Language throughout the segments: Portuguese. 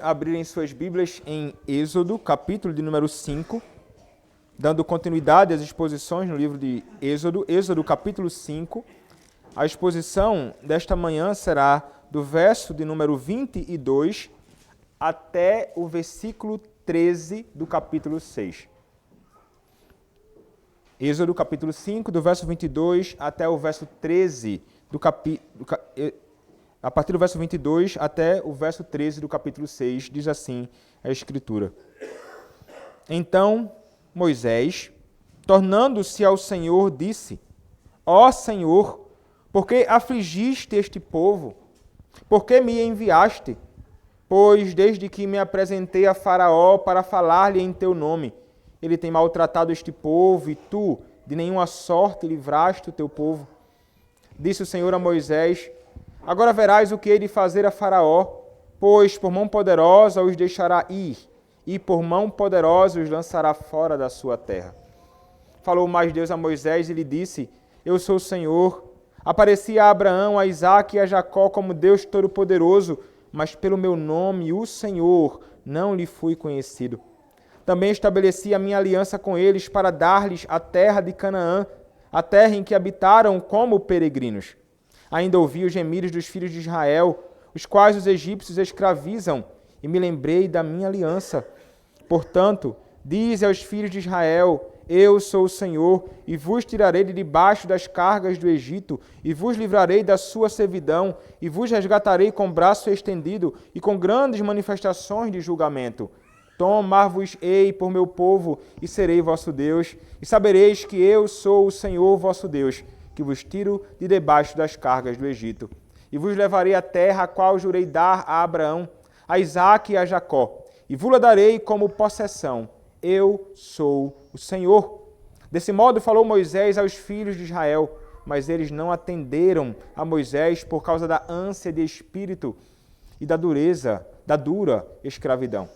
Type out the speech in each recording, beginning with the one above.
Abrirem suas Bíblias em Êxodo, capítulo de número 5, dando continuidade às exposições no livro de Êxodo, Êxodo capítulo 5. A exposição desta manhã será do verso de número 22 até o versículo 13 do capítulo 6. Êxodo capítulo 5, do verso 22 até o verso 13 do capítulo... A partir do verso 22 até o verso 13 do capítulo 6, diz assim a Escritura. Então Moisés, tornando-se ao Senhor, disse: Ó Senhor, por que afligiste este povo? Por que me enviaste? Pois desde que me apresentei a Faraó para falar-lhe em teu nome, ele tem maltratado este povo e tu, de nenhuma sorte, livraste o teu povo. Disse o Senhor a Moisés: Agora verás o que hei de fazer a Faraó, pois por mão poderosa os deixará ir, e por mão poderosa os lançará fora da sua terra. Falou mais Deus a Moisés e lhe disse: Eu sou o Senhor. Apareci a Abraão, a Isaque e a Jacó como Deus Todo-Poderoso, mas pelo meu nome, o Senhor, não lhe fui conhecido. Também estabeleci a minha aliança com eles para dar-lhes a terra de Canaã, a terra em que habitaram como peregrinos. Ainda ouvi os gemidos dos filhos de Israel, os quais os egípcios escravizam, e me lembrei da minha aliança. Portanto, dize aos filhos de Israel: Eu sou o Senhor, e vos tirarei de debaixo das cargas do Egito, e vos livrarei da sua servidão, e vos resgatarei com braço estendido e com grandes manifestações de julgamento. Tomar-vos-ei por meu povo, e serei vosso Deus, e sabereis que eu sou o Senhor vosso Deus, que vos tiro de debaixo das cargas do Egito. E vos levarei à terra a qual jurei dar a Abraão, a Isaque e a Jacó, e vos-la darei como possessão. Eu sou o Senhor. Desse modo falou Moisés aos filhos de Israel, mas eles não atenderam a Moisés por causa da ânsia de espírito e da dura escravidão.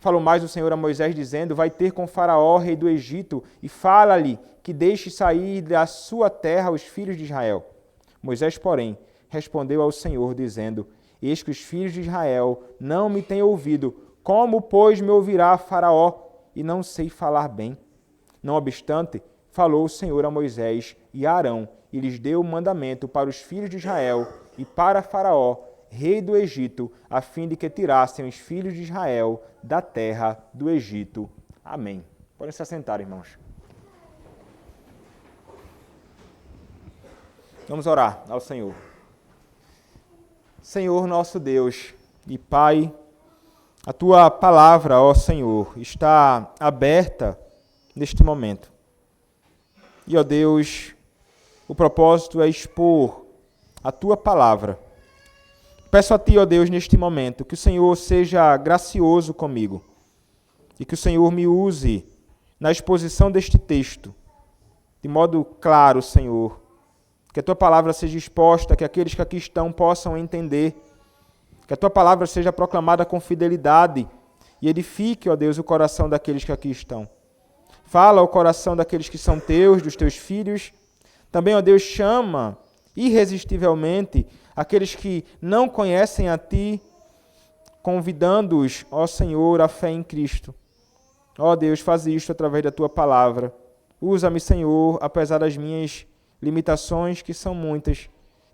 Falou mais o Senhor a Moisés, dizendo: Vai ter com Faraó, rei do Egito, e fala-lhe que deixe sair da sua terra os filhos de Israel. Moisés, porém, respondeu ao Senhor, dizendo: Eis que os filhos de Israel não me têm ouvido. Como, pois, me ouvirá Faraó? E não sei falar bem. Não obstante, falou o Senhor a Moisés e a Arão, e lhes deu o mandamento para os filhos de Israel e para Faraó, rei do Egito, a fim de que tirassem os filhos de Israel da terra do Egito. Amém. Podem se assentar, irmãos. Vamos orar ao Senhor. Senhor nosso Deus e Pai, a Tua palavra, ó Senhor, está aberta neste momento. E, ó Deus, o propósito é expor a Tua palavra. Peço a Ti, ó Deus, neste momento, que o Senhor seja gracioso comigo e que o Senhor me use na exposição deste texto, de modo claro, Senhor, que a Tua palavra seja exposta, que aqueles que aqui estão possam entender, que a Tua palavra seja proclamada com fidelidade e edifique, ó Deus, o coração daqueles que aqui estão. Fala ao coração daqueles que são Teus, dos Teus filhos. Também, ó Deus, chama irresistivelmente aqueles que não conhecem a Ti, convidando-os, ó Senhor, à fé em Cristo. Ó Deus, faz isto através da Tua palavra. Usa-me, Senhor, apesar das minhas limitações, que são muitas,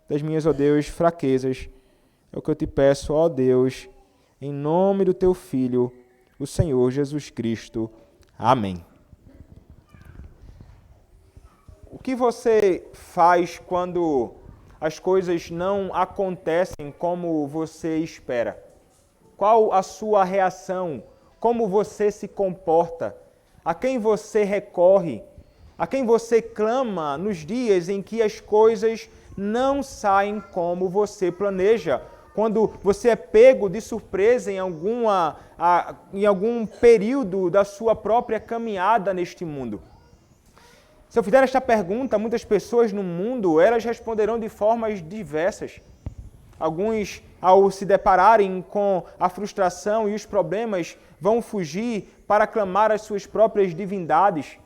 das minhas, ó Deus, fraquezas. É o que eu te peço, ó Deus, em nome do Teu Filho, o Senhor Jesus Cristo. Amém. O que você faz quando as coisas não acontecem como você espera? Qual a sua reação? Como você se comporta? A quem você recorre? A quem você clama nos dias em que as coisas não saem como você planeja? Quando você é pego de surpresa em algum período da sua própria caminhada neste mundo? Se eu fizer esta pergunta, muitas pessoas no mundo, elas responderão de formas diversas. Alguns, ao se depararem com a frustração e os problemas, vão fugir para clamar às suas próprias divindades.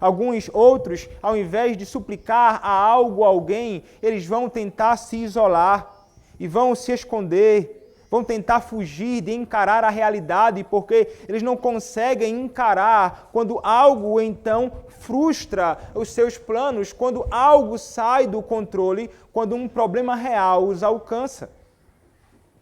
Alguns outros, ao invés de suplicar a algo a alguém, eles vão tentar se isolar e vão se esconder, vão tentar fugir de encarar a realidade, porque eles não conseguem encarar quando algo então frustra os seus planos, quando algo sai do controle, quando um problema real os alcança.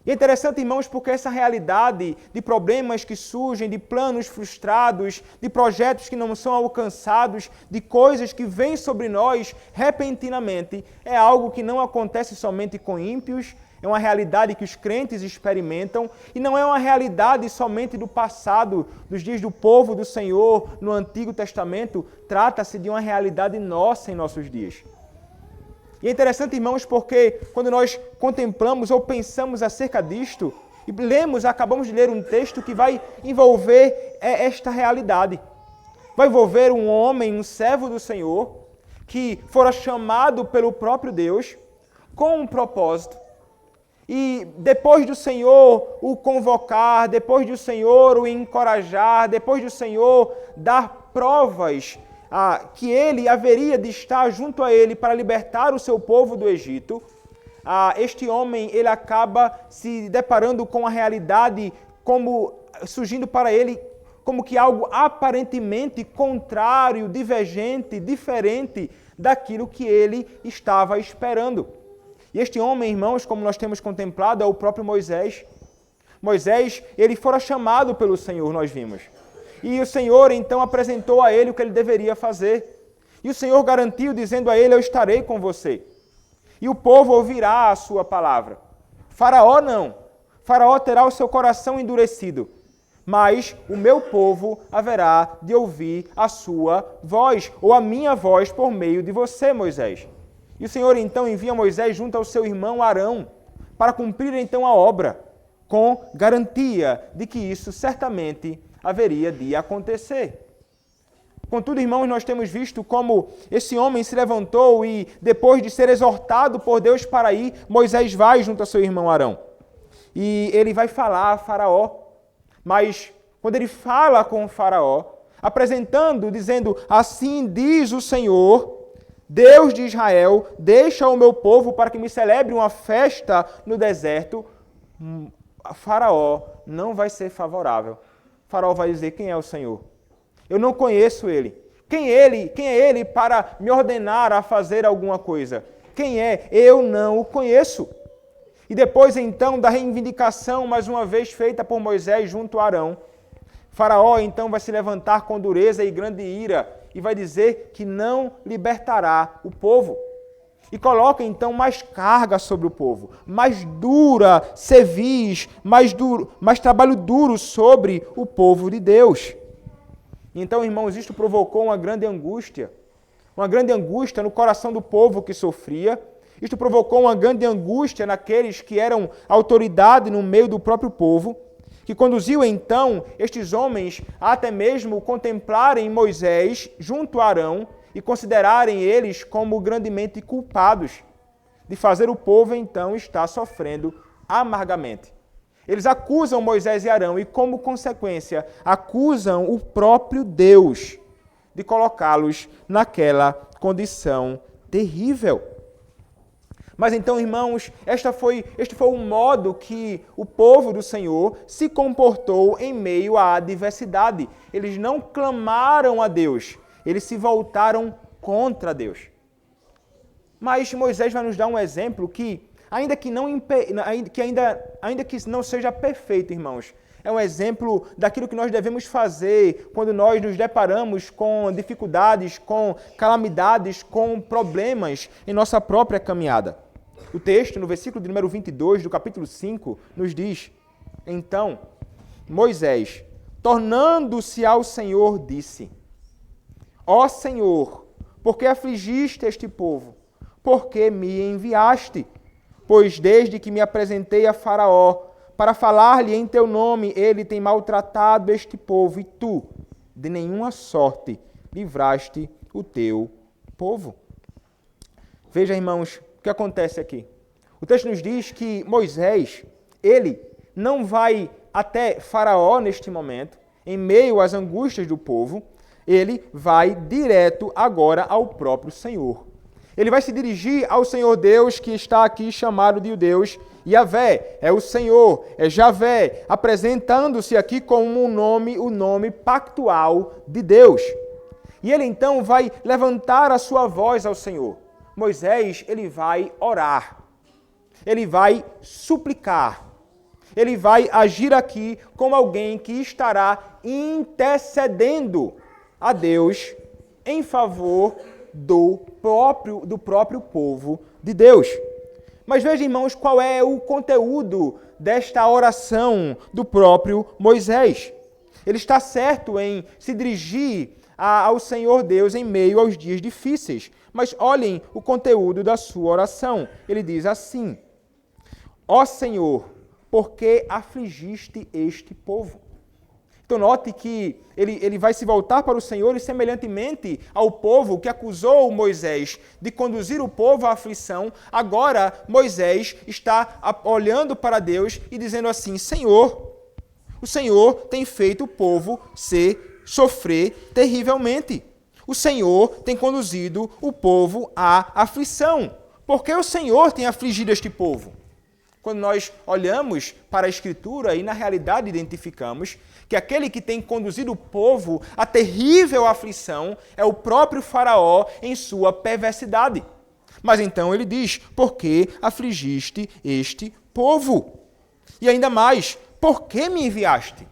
E é interessante, irmãos, porque essa realidade de problemas que surgem, de planos frustrados, de projetos que não são alcançados, de coisas que vêm sobre nós repentinamente, é algo que não acontece somente com ímpios, é uma realidade que os crentes experimentam e não é uma realidade somente do passado, dos dias do povo do Senhor no Antigo Testamento, trata-se de uma realidade nossa em nossos dias. E é interessante, irmãos, porque quando nós contemplamos ou pensamos acerca disto, e acabamos de ler um texto que vai envolver esta realidade. Vai envolver um homem, um servo do Senhor, que fora chamado pelo próprio Deus com um propósito. E depois do Senhor o convocar, depois do Senhor o encorajar, depois do Senhor dar provas que ele haveria de estar junto a ele para libertar o seu povo do Egito, este homem ele acaba se deparando com a realidade como surgindo para ele como que algo aparentemente contrário, divergente, diferente daquilo que ele estava esperando. E este homem, irmãos, como nós temos contemplado, é o próprio Moisés. Moisés, ele fora chamado pelo Senhor, nós vimos. E o Senhor, então, apresentou a ele o que ele deveria fazer. E o Senhor garantiu, dizendo a ele, eu estarei com você. E o povo ouvirá a sua palavra. Faraó não. Faraó terá o seu coração endurecido. Mas o meu povo haverá de ouvir a sua voz, ou a minha voz por meio de você, Moisés. E o Senhor, então, envia Moisés junto ao seu irmão Arão, para cumprir, então, a obra, com garantia de que isso certamente haveria de acontecer. Contudo, irmãos, nós temos visto como esse homem se levantou e, depois de ser exortado por Deus para ir, Moisés vai junto ao seu irmão Arão. E ele vai falar a Faraó. Mas, quando ele fala com o Faraó, apresentando, dizendo, assim diz o Senhor, Deus de Israel, deixa o meu povo para que me celebre uma festa no deserto, Faraó não vai ser favorável. Faraó vai dizer, quem é o Senhor? Eu não conheço ele. Quem é ele para me ordenar a fazer alguma coisa? Quem é? Eu não o conheço. E depois então da reivindicação, mais uma vez feita por Moisés junto a Arão, Faraó então vai se levantar com dureza e grande ira e vai dizer que não libertará o povo. E coloca então mais carga sobre o povo, mais dura cerviz, mais trabalho duro sobre o povo de Deus. Então, irmãos, isto provocou uma grande angústia no coração do povo que sofria. Isto provocou uma grande angústia naqueles que eram autoridade no meio do próprio povo, que conduziu então estes homens a até mesmo contemplarem Moisés junto a Arão e considerarem eles como grandemente culpados de fazer o povo então estar sofrendo amargamente. Eles acusam Moisés e Arão e, como consequência, acusam o próprio Deus de colocá-los naquela condição terrível. Mas então, irmãos, este foi o modo que o povo do Senhor se comportou em meio à adversidade. Eles não clamaram a Deus, eles se voltaram contra Deus. Mas Moisés vai nos dar um exemplo que, ainda que não seja perfeito, irmãos, é um exemplo daquilo que nós devemos fazer quando nós nos deparamos com dificuldades, com calamidades, com problemas em nossa própria caminhada. O texto, no versículo de número 22 do capítulo 5, nos diz, então, Moisés, tornando-se ao Senhor, disse, ó Senhor, por que afligiste este povo? Por que me enviaste? Pois desde que me apresentei a Faraó, para falar-lhe em teu nome, ele tem maltratado este povo, e tu, de nenhuma sorte, livraste o teu povo. Veja, irmãos, o que acontece aqui. O texto nos diz que Moisés, ele não vai até Faraó neste momento, em meio às angústias do povo, ele vai direto agora ao próprio Senhor. Ele vai se dirigir ao Senhor Deus, que está aqui chamado de Deus Yahvé, é o Senhor, é Javé, apresentando-se aqui como o nome pactual de Deus. E ele então vai levantar a sua voz ao Senhor. Moisés, ele vai orar, ele vai suplicar, ele vai agir aqui como alguém que estará intercedendo a Deus em favor do próprio povo de Deus. Mas veja, irmãos, qual é o conteúdo desta oração do próprio Moisés. Ele está certo em se dirigir ao Senhor Deus em meio aos dias difíceis. Mas olhem o conteúdo da sua oração. Ele diz assim: ó Senhor, por que afligiste este povo? Então note que ele vai se voltar para o Senhor e semelhantemente ao povo que acusou Moisés de conduzir o povo à aflição, agora Moisés está olhando para Deus e dizendo assim: Senhor, o Senhor tem feito o povo sofrer terrivelmente. O Senhor tem conduzido o povo à aflição. Por que o Senhor tem afligido este povo? Quando nós olhamos para a Escritura e na realidade identificamos que aquele que tem conduzido o povo à terrível aflição é o próprio Faraó em sua perversidade. Mas então ele diz: por que afligiste este povo? E ainda mais, por que me enviaste?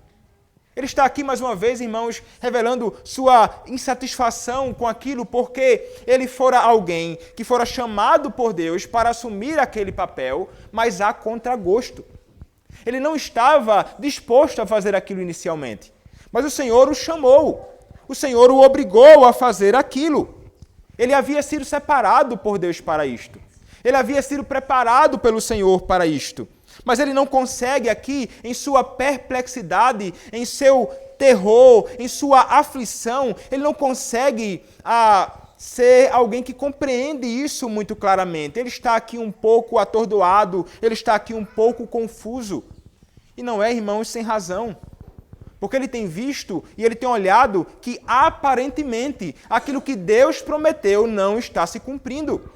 Ele está aqui mais uma vez, irmãos, revelando sua insatisfação com aquilo, porque ele fora alguém que fora chamado por Deus para assumir aquele papel, mas a contragosto. Ele não estava disposto a fazer aquilo inicialmente, mas o Senhor o chamou, o Senhor o obrigou a fazer aquilo. Ele havia sido separado por Deus para isto. Ele havia sido preparado pelo Senhor para isto. Mas ele não consegue aqui, em sua perplexidade, em seu terror, em sua aflição, ele não consegue ser alguém que compreende isso muito claramente. Ele está aqui um pouco atordoado, ele está aqui um pouco confuso. E não é, irmãos, sem razão. Porque ele tem visto e ele tem olhado que aparentemente aquilo que Deus prometeu não está se cumprindo.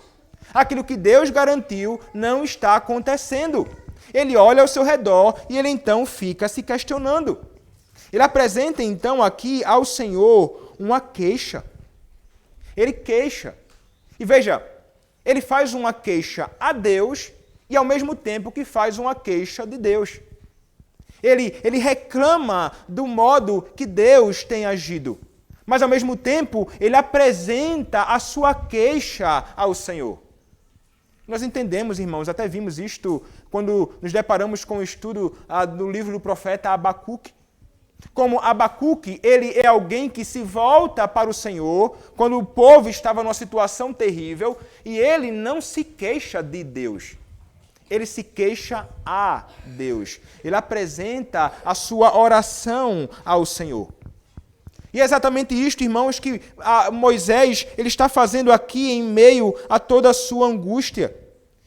Aquilo que Deus garantiu não está acontecendo. Ele olha ao seu redor e ele então fica se questionando. Ele apresenta então aqui ao Senhor uma queixa. Ele queixa. E veja, ele faz uma queixa a Deus e ao mesmo tempo que faz uma queixa de Deus. Ele reclama do modo que Deus tem agido. Mas ao mesmo tempo ele apresenta a sua queixa ao Senhor. Nós entendemos, irmãos, até vimos isto quando nos deparamos com o estudo do livro do profeta Abacuque. Como Abacuque, ele é alguém que se volta para o Senhor quando o povo estava numa situação terrível e ele não se queixa de Deus. Ele se queixa a Deus. Ele apresenta a sua oração ao Senhor. E é exatamente isto, irmãos, que Moisés ele está fazendo aqui em meio a toda a sua angústia.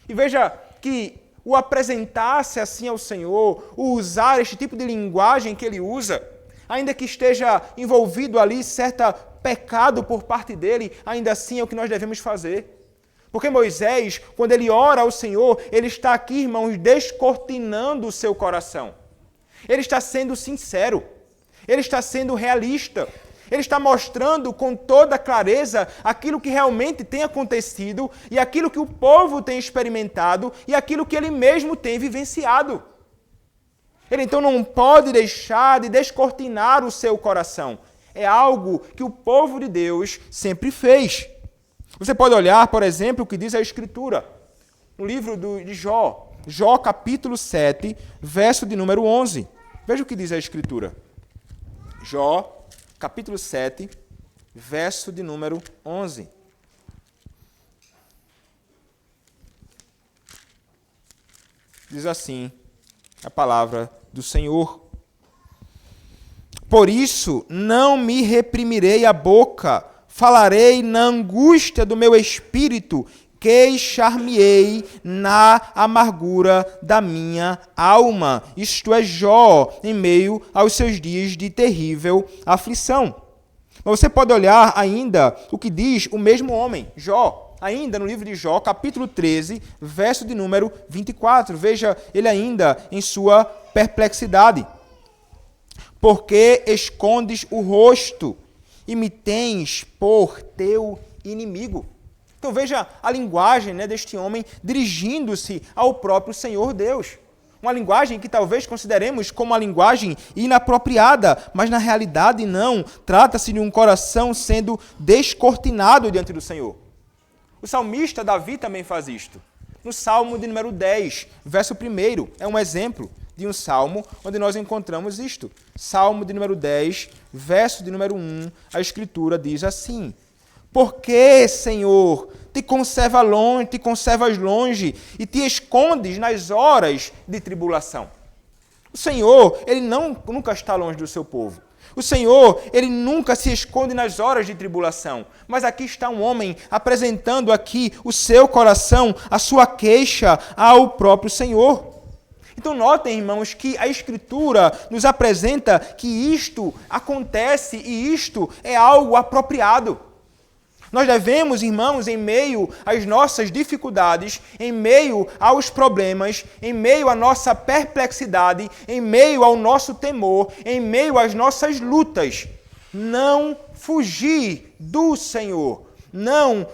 E veja que o apresentar-se assim ao Senhor, o usar este tipo de linguagem que ele usa, ainda que esteja envolvido ali certo pecado por parte dele, ainda assim é o que nós devemos fazer. Porque Moisés, quando ele ora ao Senhor, ele está aqui, irmãos, descortinando o seu coração. Ele está sendo sincero. Ele está sendo realista. Ele está mostrando com toda clareza aquilo que realmente tem acontecido e aquilo que o povo tem experimentado e aquilo que ele mesmo tem vivenciado. Ele então não pode deixar de descortinar o seu coração. É algo que o povo de Deus sempre fez. Você pode olhar, por exemplo, o que diz a Escritura no livro de Jó. Jó, capítulo 7, verso de número 11. Veja o que diz a Escritura. Jó, capítulo 7, verso de número 11. Diz assim a palavra do Senhor: por isso não me reprimirei a boca, falarei na angústia do meu espírito, queixar-me-ei na amargura da minha alma. Isto é Jó, em meio aos seus dias de terrível aflição. Mas você pode olhar ainda o que diz o mesmo homem, Jó. ainda no livro de Jó, capítulo 13, verso de número 24. Veja ele ainda em sua perplexidade. Porque escondes o rosto e me tens por teu inimigo. Então veja a linguagem, né, deste homem dirigindo-se ao próprio Senhor Deus. Uma linguagem que talvez consideremos como uma linguagem inapropriada, mas na realidade não. Trata-se de um coração sendo descortinado diante do Senhor. O salmista Davi também faz isto. No Salmo de número 10, verso 1, é um exemplo de um salmo onde nós encontramos isto. Salmo de número 10, verso de número 1, a Escritura diz assim: Por que, Senhor, te conservas longe e te escondes nas horas de tribulação? O Senhor, Ele nunca está longe do seu povo. O Senhor, Ele nunca se esconde nas horas de tribulação. Mas aqui está um homem apresentando aqui o seu coração, a sua queixa ao próprio Senhor. Então notem, irmãos, que a Escritura nos apresenta que isto acontece e isto é algo apropriado. Nós devemos, irmãos, em meio às nossas dificuldades, em meio aos problemas, em meio à nossa perplexidade, em meio ao nosso temor, em meio às nossas lutas, não fugir do Senhor, não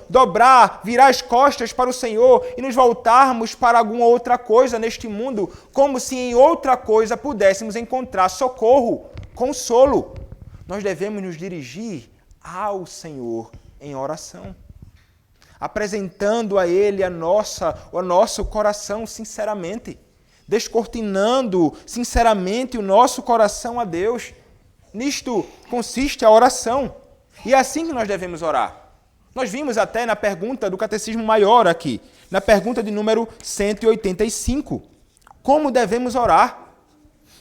virar as costas para o Senhor e nos voltarmos para alguma outra coisa neste mundo, como se em outra coisa pudéssemos encontrar socorro, consolo. Nós devemos nos dirigir ao Senhor em oração, apresentando a Ele o nosso coração sinceramente, descortinando sinceramente o nosso coração a Deus. Nisto consiste a oração, e é assim que nós devemos orar. Nós vimos até na pergunta do Catecismo Maior aqui, na pergunta de número 185, como devemos orar?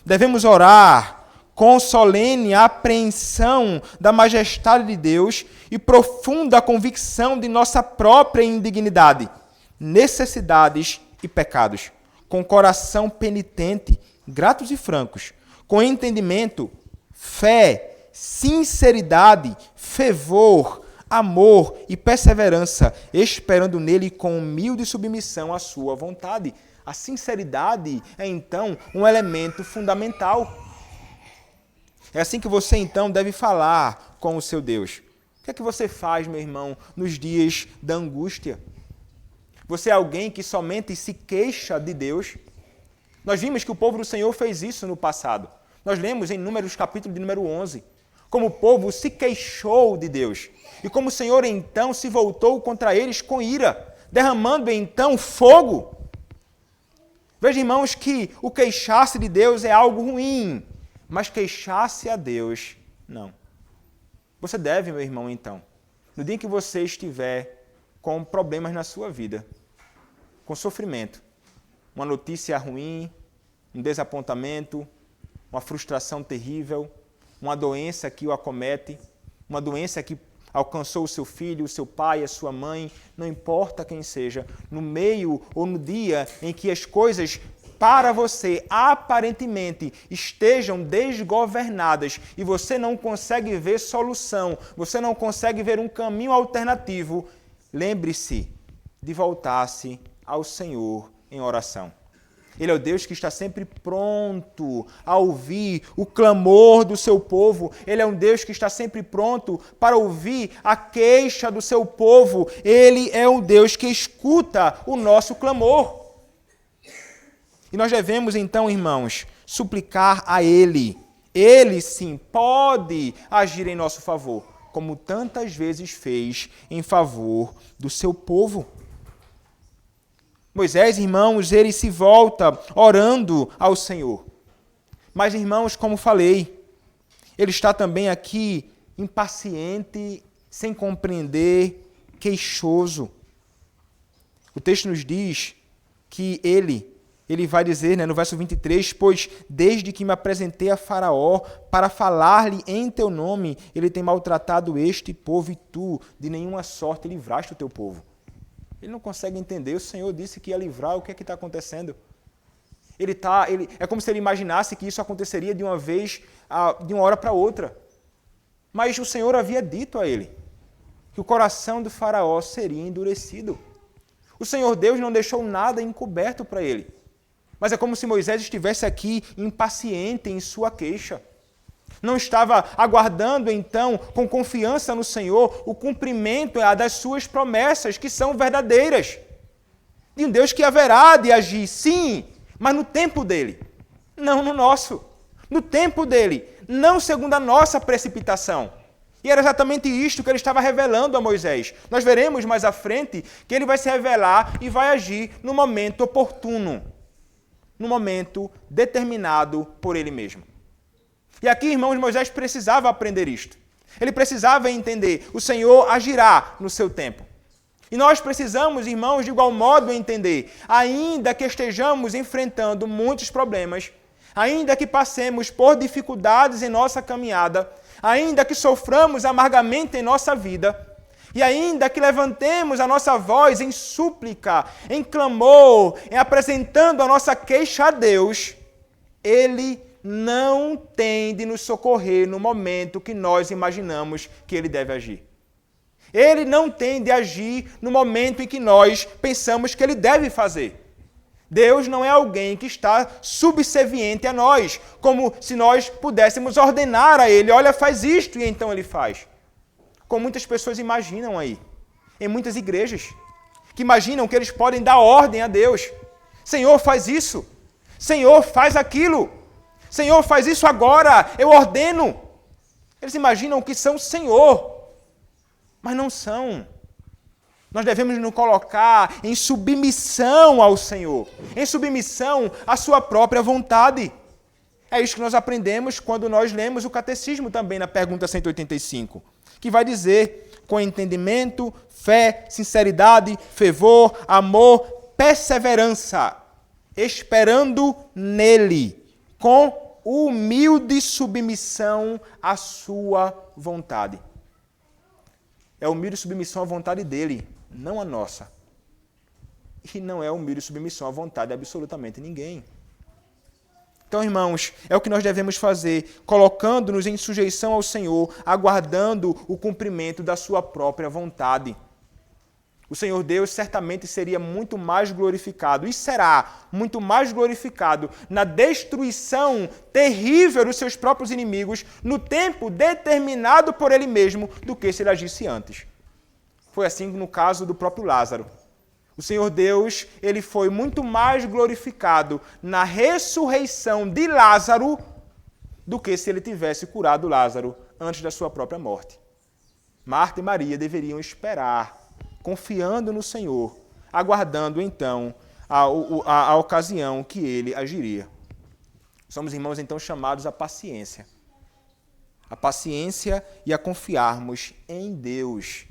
Devemos orar com solene apreensão da majestade de Deus e profunda convicção de nossa própria indignidade, necessidades e pecados, com coração penitente, gratos e francos, com entendimento, fé, sinceridade, fervor, amor e perseverança, esperando nele com humilde submissão à sua vontade. A sinceridade é, então, um elemento fundamental. É assim que você, então, deve falar com o seu Deus. O que é que você faz, meu irmão, nos dias da angústia? Você é alguém que somente se queixa de Deus? Nós vimos que o povo do Senhor fez isso no passado. Nós lemos em Números, capítulo de número 11, como o povo se queixou de Deus. E como o Senhor, então, se voltou contra eles com ira, derramando, então, fogo. Veja, irmãos, que o queixar-se de Deus é algo ruim, mas queixar-se a Deus, não. Você deve, meu irmão, então, no dia em que você estiver com problemas na sua vida, com sofrimento, uma notícia ruim, um desapontamento, uma frustração terrível, uma doença que o acomete, uma doença que alcançou o seu filho, o seu pai, a sua mãe, não importa quem seja, no meio ou no dia em que as coisas para você, aparentemente, estejam desgovernadas e você não consegue ver solução, você não consegue ver um caminho alternativo, lembre-se de voltar-se ao Senhor em oração. Ele é o Deus que está sempre pronto a ouvir o clamor do seu povo. Ele é um Deus que está sempre pronto para ouvir a queixa do seu povo. Ele é um Deus que escuta o nosso clamor. E nós devemos, então, irmãos, suplicar a Ele. Ele, sim, pode agir em nosso favor, como tantas vezes fez em favor do seu povo. Moisés, irmãos, ele se volta orando ao Senhor. Mas, irmãos, como falei, ele está também aqui impaciente, sem compreender, queixoso. O texto nos diz que ele vai dizer, no verso 23, pois desde que me apresentei a Faraó para falar-lhe em teu nome, ele tem maltratado este povo e tu, de nenhuma sorte, livraste o teu povo. Ele não consegue entender. O Senhor disse que ia livrar. O que é que está acontecendo? É como se ele imaginasse que isso aconteceria de uma vez, de uma hora para outra. Mas o Senhor havia dito a ele. que o coração do faraó seria endurecido. O Senhor Deus não deixou nada encoberto para ele. Mas é como se Moisés estivesse aqui impaciente em sua queixa. Não estava aguardando, então, com confiança no Senhor, o cumprimento das suas promessas, que são verdadeiras. De um Deus que haverá de agir, sim, mas no tempo dele, não no nosso. No tempo dele, não segundo a nossa precipitação. E era exatamente isto que ele estava revelando a Moisés. Nós veremos mais à frente que ele vai se revelar e vai agir no momento oportuno, no momento determinado por ele mesmo. E aqui, irmãos, Moisés precisava aprender isto. Ele precisava entender, o Senhor agirá no seu tempo. E nós precisamos, irmãos, de igual modo entender, ainda que estejamos enfrentando muitos problemas, ainda que passemos por dificuldades em nossa caminhada, ainda que soframos amargamente em nossa vida, e ainda que levantemos a nossa voz em súplica, em clamor, em apresentando a nossa queixa a Deus, Ele não tem de nos socorrer no momento que nós imaginamos que Ele deve agir. Ele não tem de agir no momento em que nós pensamos que Ele deve fazer. Deus não é alguém que está subserviente a nós, como se nós pudéssemos ordenar a Ele, olha, faz isto, e então Ele faz. Como muitas pessoas imaginam aí, em muitas igrejas, que imaginam que eles podem dar ordem a Deus. Senhor, faz isso. Senhor, faz aquilo. Senhor, faz isso agora, eu ordeno. Eles imaginam que são Senhor, mas não são. Nós devemos nos colocar em submissão ao Senhor, em submissão à sua própria vontade. É isso que nós aprendemos quando nós lemos o Catecismo também na pergunta 185, que vai dizer, com entendimento, fé, sinceridade, fervor, amor, perseverança, esperando nele, com humilde submissão à sua vontade. É humilde submissão à vontade dele, não a nossa. E não é humilde submissão à vontade de absolutamente ninguém. Então, irmãos, é o que nós devemos fazer, colocando-nos em sujeição ao Senhor, aguardando o cumprimento da sua própria vontade. O Senhor Deus certamente seria muito mais glorificado, e será muito mais glorificado na destruição terrível dos seus próprios inimigos, no tempo determinado por Ele mesmo, do que se Ele agisse antes. Foi assim no caso do próprio Lázaro. O Senhor Deus, Ele foi muito mais glorificado na ressurreição de Lázaro do que se Ele tivesse curado Lázaro antes da sua própria morte. Marta e Maria deveriam esperar, confiando no Senhor, aguardando então a ocasião que Ele agiria. Somos, irmãos, então chamados à paciência. A paciência e a confiarmos em Deus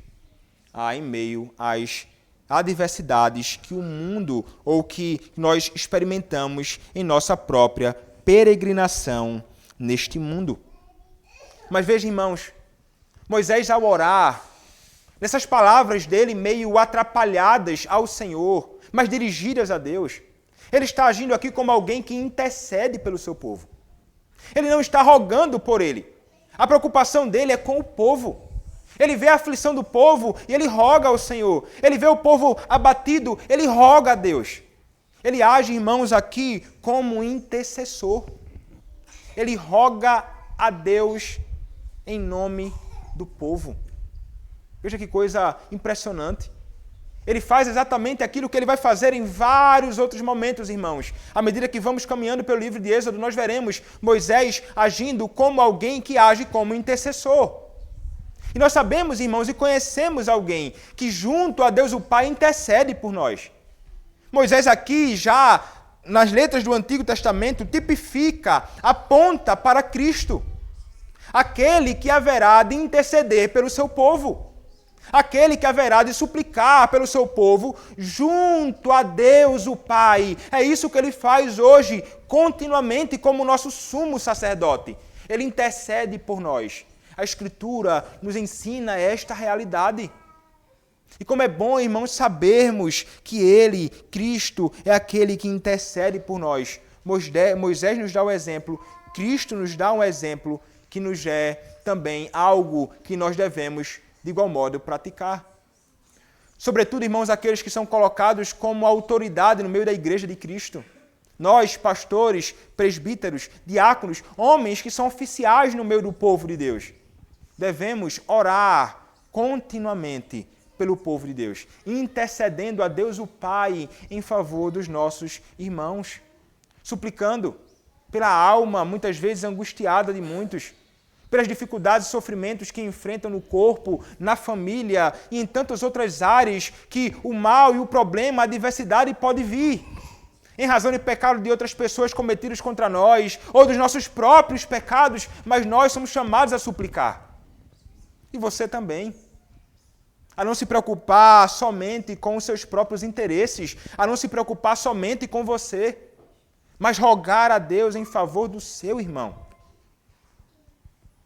em meio às adversidades que o mundo ou que nós experimentamos em nossa própria peregrinação neste mundo. Mas veja, irmãos, Moisés, ao orar, nessas palavras dele meio atrapalhadas ao Senhor, mas dirigidas a Deus, ele está agindo aqui como alguém que intercede pelo seu povo. Ele não está rogando por ele. A preocupação dele é com o povo. Ele vê a aflição do povo e ele roga ao Senhor. Ele vê o povo abatido, ele roga a Deus. Ele age, irmãos, aqui como intercessor. Ele roga a Deus em nome do povo. Veja que coisa impressionante. Ele faz exatamente aquilo que ele vai fazer em vários outros momentos, irmãos. À medida que vamos caminhando pelo livro de Êxodo, nós veremos Moisés agindo como alguém que age como intercessor. E nós sabemos, irmãos, e conhecemos alguém que junto a Deus o Pai intercede por nós. Moisés aqui já, nas letras do Antigo Testamento, tipifica, aponta para Cristo. Aquele que haverá de interceder pelo seu povo. Aquele que haverá de suplicar pelo seu povo junto a Deus o Pai. É isso que ele faz hoje, continuamente, como nosso sumo sacerdote. Ele intercede por nós. A Escritura nos ensina esta realidade. E como é bom, irmãos, sabermos que Ele, Cristo, é aquele que intercede por nós. Moisés nos dá o exemplo, Cristo nos dá um exemplo que nos é também algo que nós devemos de igual modo, praticar. Sobretudo, irmãos, aqueles que são colocados como autoridade no meio da igreja de Cristo. Nós, pastores, presbíteros, diáconos, homens que são oficiais no meio do povo de Deus, devemos orar continuamente pelo povo de Deus, intercedendo a Deus o Pai em favor dos nossos irmãos, suplicando pela alma, muitas vezes angustiada de muitos, pelas dificuldades e sofrimentos que enfrentam no corpo, na família e em tantas outras áreas que o mal e o problema, a adversidade pode vir. Em razão de pecado de outras pessoas cometidos contra nós, ou dos nossos próprios pecados, mas nós somos chamados a suplicar. E você também. A não se preocupar somente com os seus próprios interesses, a não se preocupar somente com você, mas rogar a Deus em favor do seu irmão.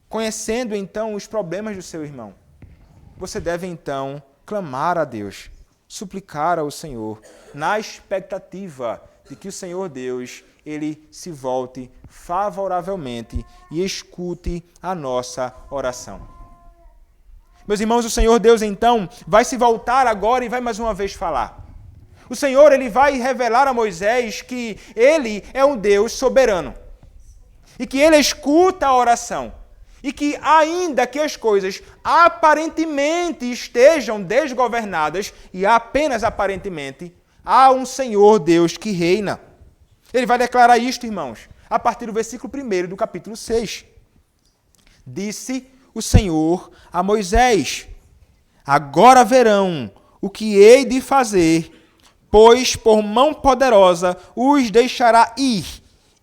Conhecendo, então, os problemas do seu irmão, você deve, então, clamar a Deus, suplicar ao Senhor, na expectativa de que o Senhor Deus, Ele se volte favoravelmente e escute a nossa oração. Meus irmãos, o Senhor Deus, então, vai se voltar agora e vai mais uma vez falar. O Senhor, Ele vai revelar a Moisés que Ele é um Deus soberano e que Ele escuta a oração. E que, ainda que as coisas aparentemente estejam desgovernadas, e apenas aparentemente, há um Senhor Deus que reina. Ele vai declarar isto, irmãos, a partir do versículo 1 do capítulo 6. Disse o Senhor a Moisés: agora verão o que hei de fazer, pois por mão poderosa os deixará ir,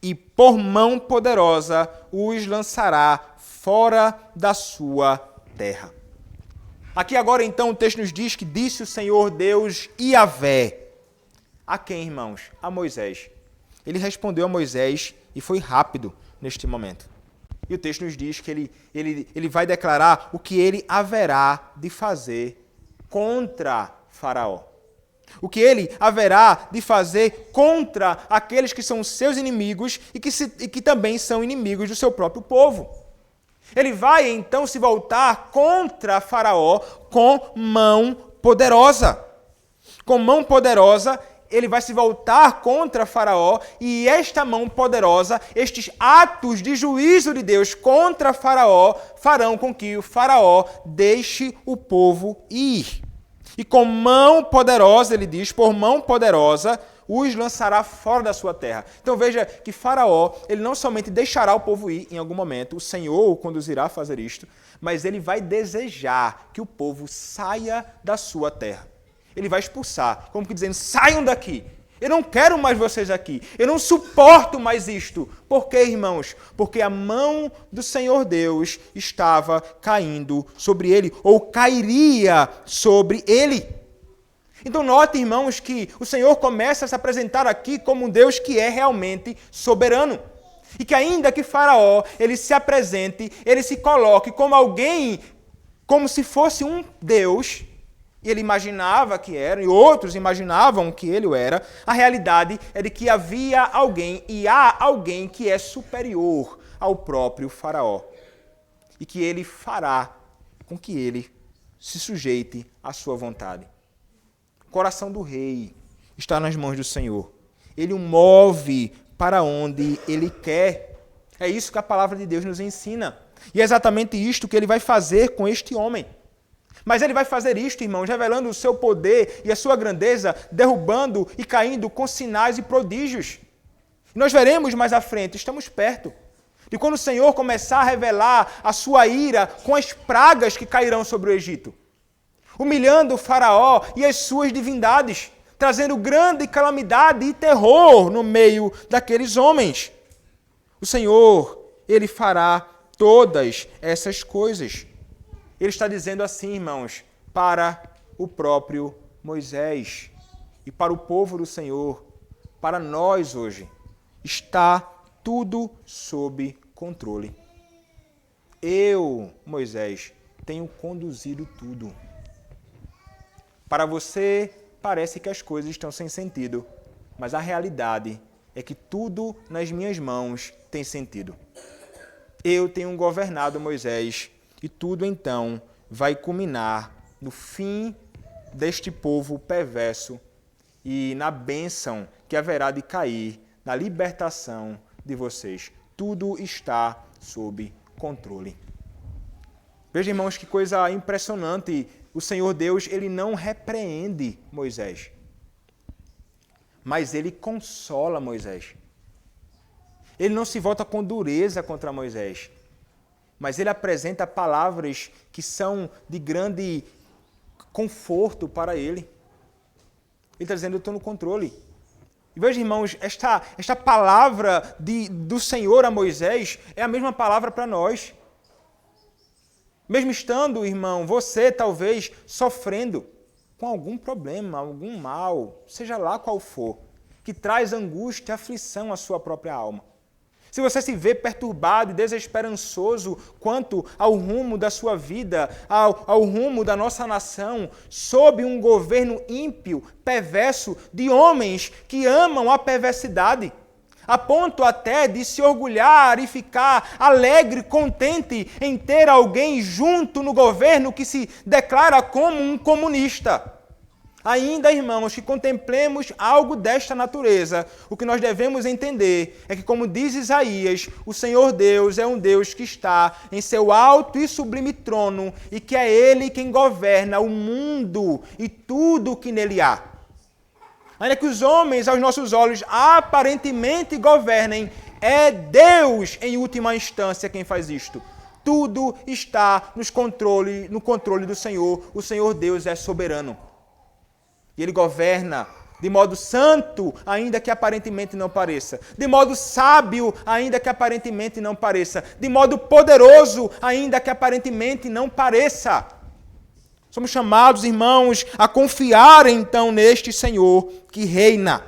e por mão poderosa os lançará fora da sua terra. Aqui agora, então, o texto nos diz que disse o Senhor Deus Iavé. A quem, irmãos? A Moisés. Ele respondeu a Moisés e foi rápido neste momento. E o texto nos diz que ele vai declarar o que ele haverá de fazer contra Faraó. O que ele haverá de fazer contra aqueles que são seus inimigos e que também são inimigos do seu próprio povo. Ele vai, então, se voltar contra Faraó com mão poderosa. Com mão poderosa, ele vai se voltar contra Faraó e esta mão poderosa, estes atos de juízo de Deus contra Faraó, farão com que o Faraó deixe o povo ir. E com mão poderosa, ele diz, por mão poderosa, os lançará fora da sua terra. Então veja que Faraó, ele não somente deixará o povo ir em algum momento, o Senhor o conduzirá a fazer isto, mas ele vai desejar que o povo saia da sua terra. Ele vai expulsar, como que dizendo, saiam daqui. Eu não quero mais vocês aqui. Eu não suporto mais isto. Por quê, irmãos? Porque a mão do Senhor Deus estava caindo sobre ele, ou cairia sobre ele. Então note, irmãos, que o Senhor começa a se apresentar aqui como um Deus que é realmente soberano. E que ainda que Faraó, ele se apresente, ele se coloque como alguém, como se fosse um Deus, e ele imaginava que era, e outros imaginavam que ele o era, a realidade é de que havia alguém, e há alguém que é superior ao próprio Faraó. E que ele fará com que ele se sujeite à sua vontade. O coração do rei está nas mãos do Senhor. Ele o move para onde ele quer. É isso que a palavra de Deus nos ensina. E é exatamente isto que ele vai fazer com este homem. Mas ele vai fazer isto, irmãos, revelando o seu poder e a sua grandeza, derrubando e caindo com sinais e prodígios. Nós veremos mais à frente, estamos perto, de quando o Senhor começar a revelar a sua ira com as pragas que cairão sobre o Egito, humilhando o Faraó e as suas divindades, trazendo grande calamidade e terror no meio daqueles homens. O Senhor, ele fará todas essas coisas. Ele está dizendo assim, irmãos, para o próprio Moisés e para o povo do Senhor, para nós hoje, está tudo sob controle. Eu, Moisés, tenho conduzido tudo. Para você, parece que as coisas estão sem sentido, mas a realidade é que tudo nas minhas mãos tem sentido. Eu tenho governado Moisés, e tudo, então, vai culminar no fim deste povo perverso e na bênção que haverá de cair na libertação de vocês. Tudo está sob controle. Veja, irmãos, que coisa impressionante. O Senhor Deus, ele não repreende Moisés, mas ele consola Moisés. Ele não se volta com dureza contra Moisés, mas ele apresenta palavras que são de grande conforto para ele. Ele está dizendo, eu estou no controle. E veja, irmãos, esta palavra do Senhor a Moisés é a mesma palavra para nós. Mesmo estando, irmão, você talvez sofrendo com algum problema, algum mal, seja lá qual for, que traz angústia e aflição à sua própria alma. Se você se vê perturbado e desesperançoso quanto ao rumo da sua vida, ao rumo da nossa nação, sob um governo ímpio, perverso, de homens que amam a perversidade, a ponto até de se orgulhar e ficar alegre, contente em ter alguém junto no governo que se declara como um comunista. Ainda, irmãos, que contemplemos algo desta natureza, o que nós devemos entender é que, como diz Isaías, o Senhor Deus é um Deus que está em seu alto e sublime trono e que é Ele quem governa o mundo e tudo o que nele há. Ainda que os homens, aos nossos olhos, aparentemente governem, é Deus, em última instância, quem faz isto. Tudo está no controle do Senhor. O Senhor Deus é soberano. E Ele governa de modo santo, ainda que aparentemente não pareça. De modo sábio, ainda que aparentemente não pareça. De modo poderoso, ainda que aparentemente não pareça. Somos chamados, irmãos, a confiar então neste Senhor que reina.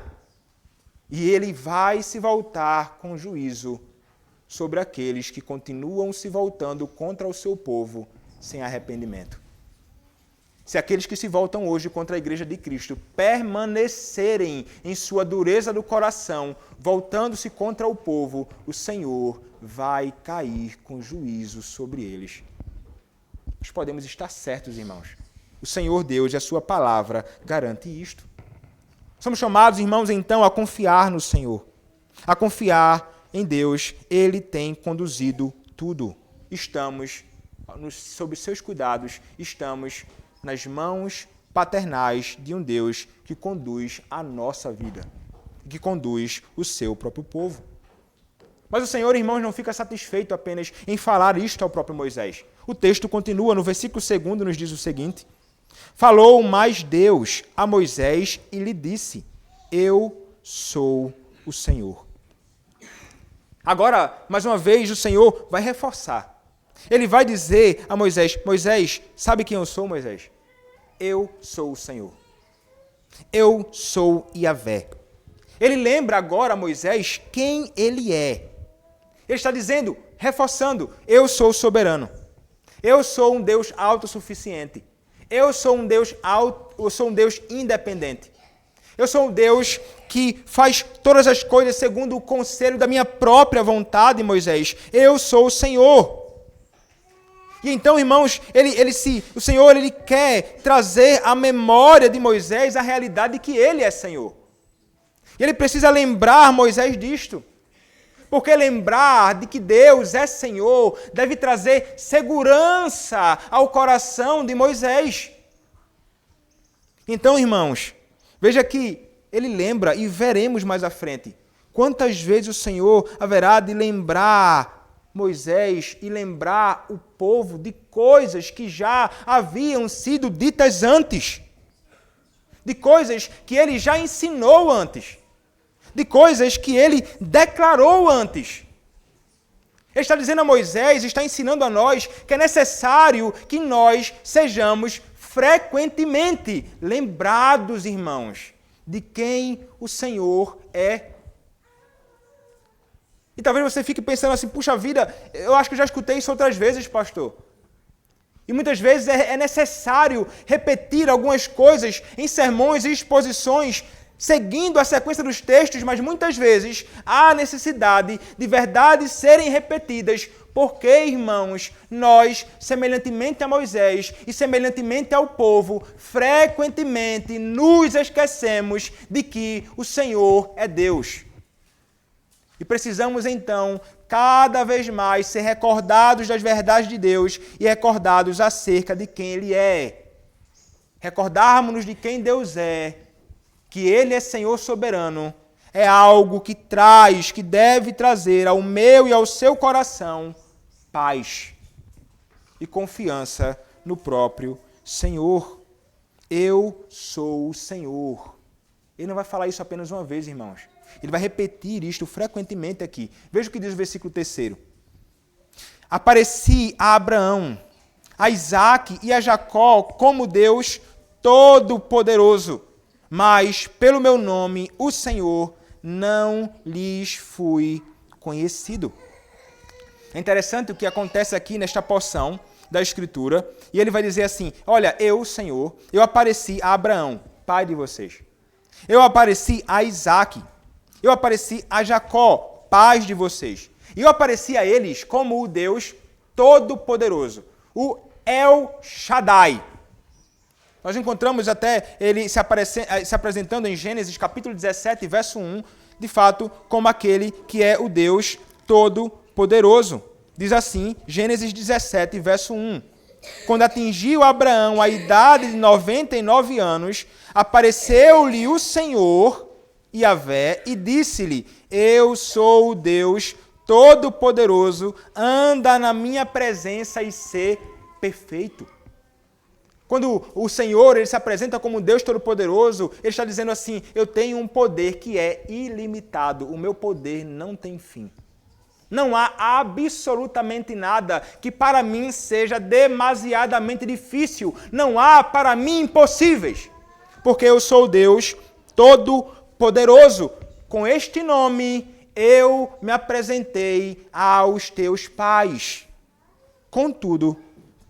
E Ele vai se voltar com juízo sobre aqueles que continuam se voltando contra o seu povo sem arrependimento. Se aqueles que se voltam hoje contra a Igreja de Cristo permanecerem em sua dureza do coração, voltando-se contra o povo, o Senhor vai cair com juízo sobre eles. Nós podemos estar certos, irmãos. O Senhor Deus e a sua palavra garante isto. Somos chamados, irmãos, então, a confiar no Senhor. A confiar em Deus. Ele tem conduzido tudo. Estamos sob seus cuidados, estamos nas mãos paternais de um Deus que conduz a nossa vida, que conduz o seu próprio povo. Mas o Senhor, irmãos, não fica satisfeito apenas em falar isto ao próprio Moisés. O texto continua, no versículo 2 nos diz o seguinte: falou mais Deus a Moisés e lhe disse, eu sou o Senhor. Agora, mais uma vez, o Senhor vai reforçar. Ele vai dizer a Moisés, Moisés, sabe quem eu sou, Moisés? Eu sou o Senhor. Eu sou Yahvé. Ele lembra agora a Moisés quem ele é. Ele está dizendo, reforçando, eu sou soberano. Eu sou um Deus autossuficiente. Eu sou um Deus independente. Eu sou um Deus que faz todas as coisas segundo o conselho da minha própria vontade, Moisés. Eu sou o Senhor. E então, irmãos, o Senhor ele quer trazer à memória de Moisés a realidade de que ele é Senhor. E ele precisa lembrar Moisés disto. Porque lembrar de que Deus é Senhor deve trazer segurança ao coração de Moisés. Então, irmãos, veja que ele lembra, e veremos mais à frente, quantas vezes o Senhor haverá de lembrar Moisés e lembrar o povo de coisas que já haviam sido ditas antes, de coisas que ele já ensinou antes, de coisas que ele declarou antes. Ele está dizendo a Moisés, está ensinando a nós que é necessário que nós sejamos frequentemente lembrados, irmãos, de quem o Senhor é. E talvez você fique pensando assim, puxa vida, eu acho que eu já escutei isso outras vezes, pastor. E muitas vezes é necessário repetir algumas coisas em sermões e exposições seguindo a sequência dos textos, mas muitas vezes há necessidade de verdades serem repetidas, porque, irmãos, nós, semelhantemente a Moisés e semelhantemente ao povo, frequentemente nos esquecemos de que o Senhor é Deus. E precisamos, então, cada vez mais ser recordados das verdades de Deus e recordados acerca de quem Ele é. Recordarmos-nos de quem Deus é, que Ele é Senhor soberano, é algo que traz, que deve trazer ao meu e ao seu coração paz e confiança no próprio Senhor. Eu sou o Senhor. Ele não vai falar isso apenas uma vez, irmãos. Ele vai repetir isto frequentemente aqui. Veja o que diz o versículo 3. Apareci a Abraão, a Isaque e a Jacó como Deus Todo-Poderoso, mas pelo meu nome, o Senhor, não lhes fui conhecido. É interessante o que acontece aqui nesta porção da Escritura, e ele vai dizer assim, olha, eu, Senhor, eu apareci a Abraão, pai de vocês. Eu apareci a Isaque, eu apareci a Jacó, pais de vocês. E eu apareci a eles como o Deus Todo-Poderoso, o El Shaddai. Nós encontramos até ele se apresentando em Gênesis capítulo 17, verso 1, de fato, como aquele que é o Deus Todo-Poderoso. Diz assim, Gênesis 17, verso 1. Quando atingiu Abraão a idade de 99 anos, apareceu-lhe o Senhor, Yahvé, e disse-lhe, eu sou o Deus Todo-Poderoso, anda na minha presença e sê perfeito. Quando o Senhor ele se apresenta como Deus Todo-Poderoso, Ele está dizendo assim, eu tenho um poder que é ilimitado, o meu poder não tem fim. Não há absolutamente nada que para mim seja demasiadamente difícil. Não há para mim impossíveis. Porque eu sou Deus Todo-Poderoso. Com este nome eu me apresentei aos teus pais. Contudo,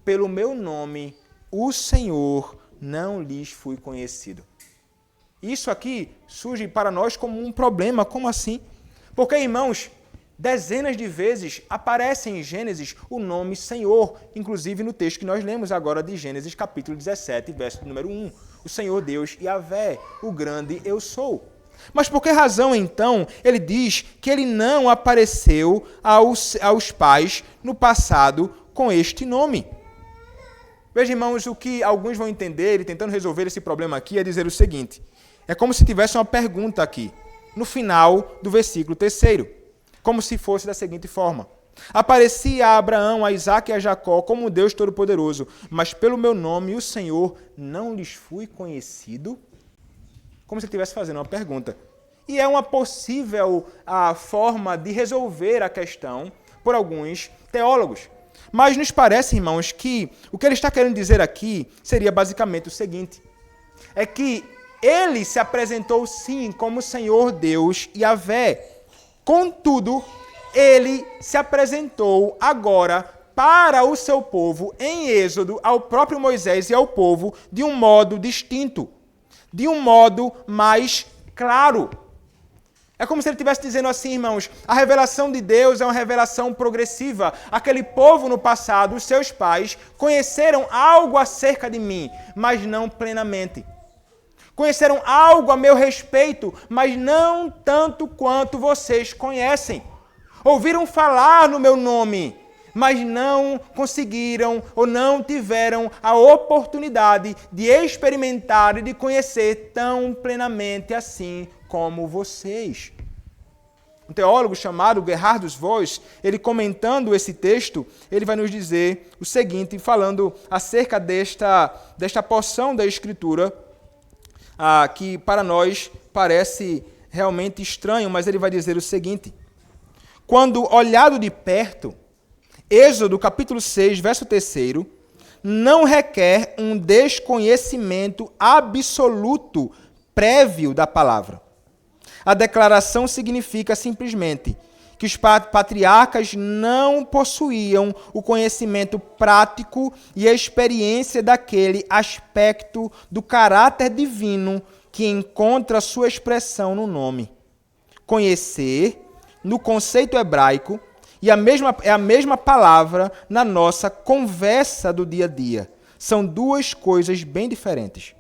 pelo meu nome, o Senhor não lhes fui conhecido. Isso aqui surge para nós como um problema. Como assim? Porque, irmãos, dezenas de vezes aparece em Gênesis o nome Senhor, inclusive no texto que nós lemos agora de Gênesis capítulo 17, verso número 1. O Senhor Deus Yahvé, o grande eu sou. Mas por que razão, então, ele diz que ele não apareceu aos pais no passado com este nome? Veja, irmãos, o que alguns vão entender, e tentando resolver esse problema aqui, é dizer o seguinte. É como se tivesse uma pergunta aqui, no final do versículo 3. Como se fosse da seguinte forma. Apareci a Abraão, a Isaque e a Jacó como Deus Todo-Poderoso, mas pelo meu nome, o Senhor, não lhes fui conhecido? Como se ele estivesse fazendo uma pergunta. E é uma possível forma de resolver a questão por alguns teólogos. Mas nos parece, irmãos, que o que ele está querendo dizer aqui seria basicamente o seguinte. É que ele se apresentou sim como Senhor Deus Yahvé. Contudo, ele se apresentou agora para o seu povo, em Êxodo, ao próprio Moisés e ao povo, de um modo distinto, de um modo mais claro. É como se ele estivesse dizendo assim, irmãos, a revelação de Deus é uma revelação progressiva. Aquele povo no passado, os seus pais, conheceram algo acerca de mim, mas não plenamente. Conheceram algo a meu respeito, mas não tanto quanto vocês conhecem. Ouviram falar no meu nome, mas não conseguiram ou não tiveram a oportunidade de experimentar e de conhecer tão plenamente assim como vocês. Um teólogo chamado Gerhardus Voss, ele comentando esse texto, ele vai nos dizer o seguinte, falando acerca desta porção da Escritura, que para nós parece realmente estranho, mas ele vai dizer o seguinte. Quando olhado de perto, Êxodo capítulo 6, verso 3, não requer um desconhecimento absoluto prévio da palavra. A declaração significa simplesmente que os patriarcas não possuíam o conhecimento prático e a experiência daquele aspecto do caráter divino que encontra sua expressão no nome. Conhecer, no conceito hebraico, é a mesma palavra na nossa conversa do dia a dia. São duas coisas bem diferentes.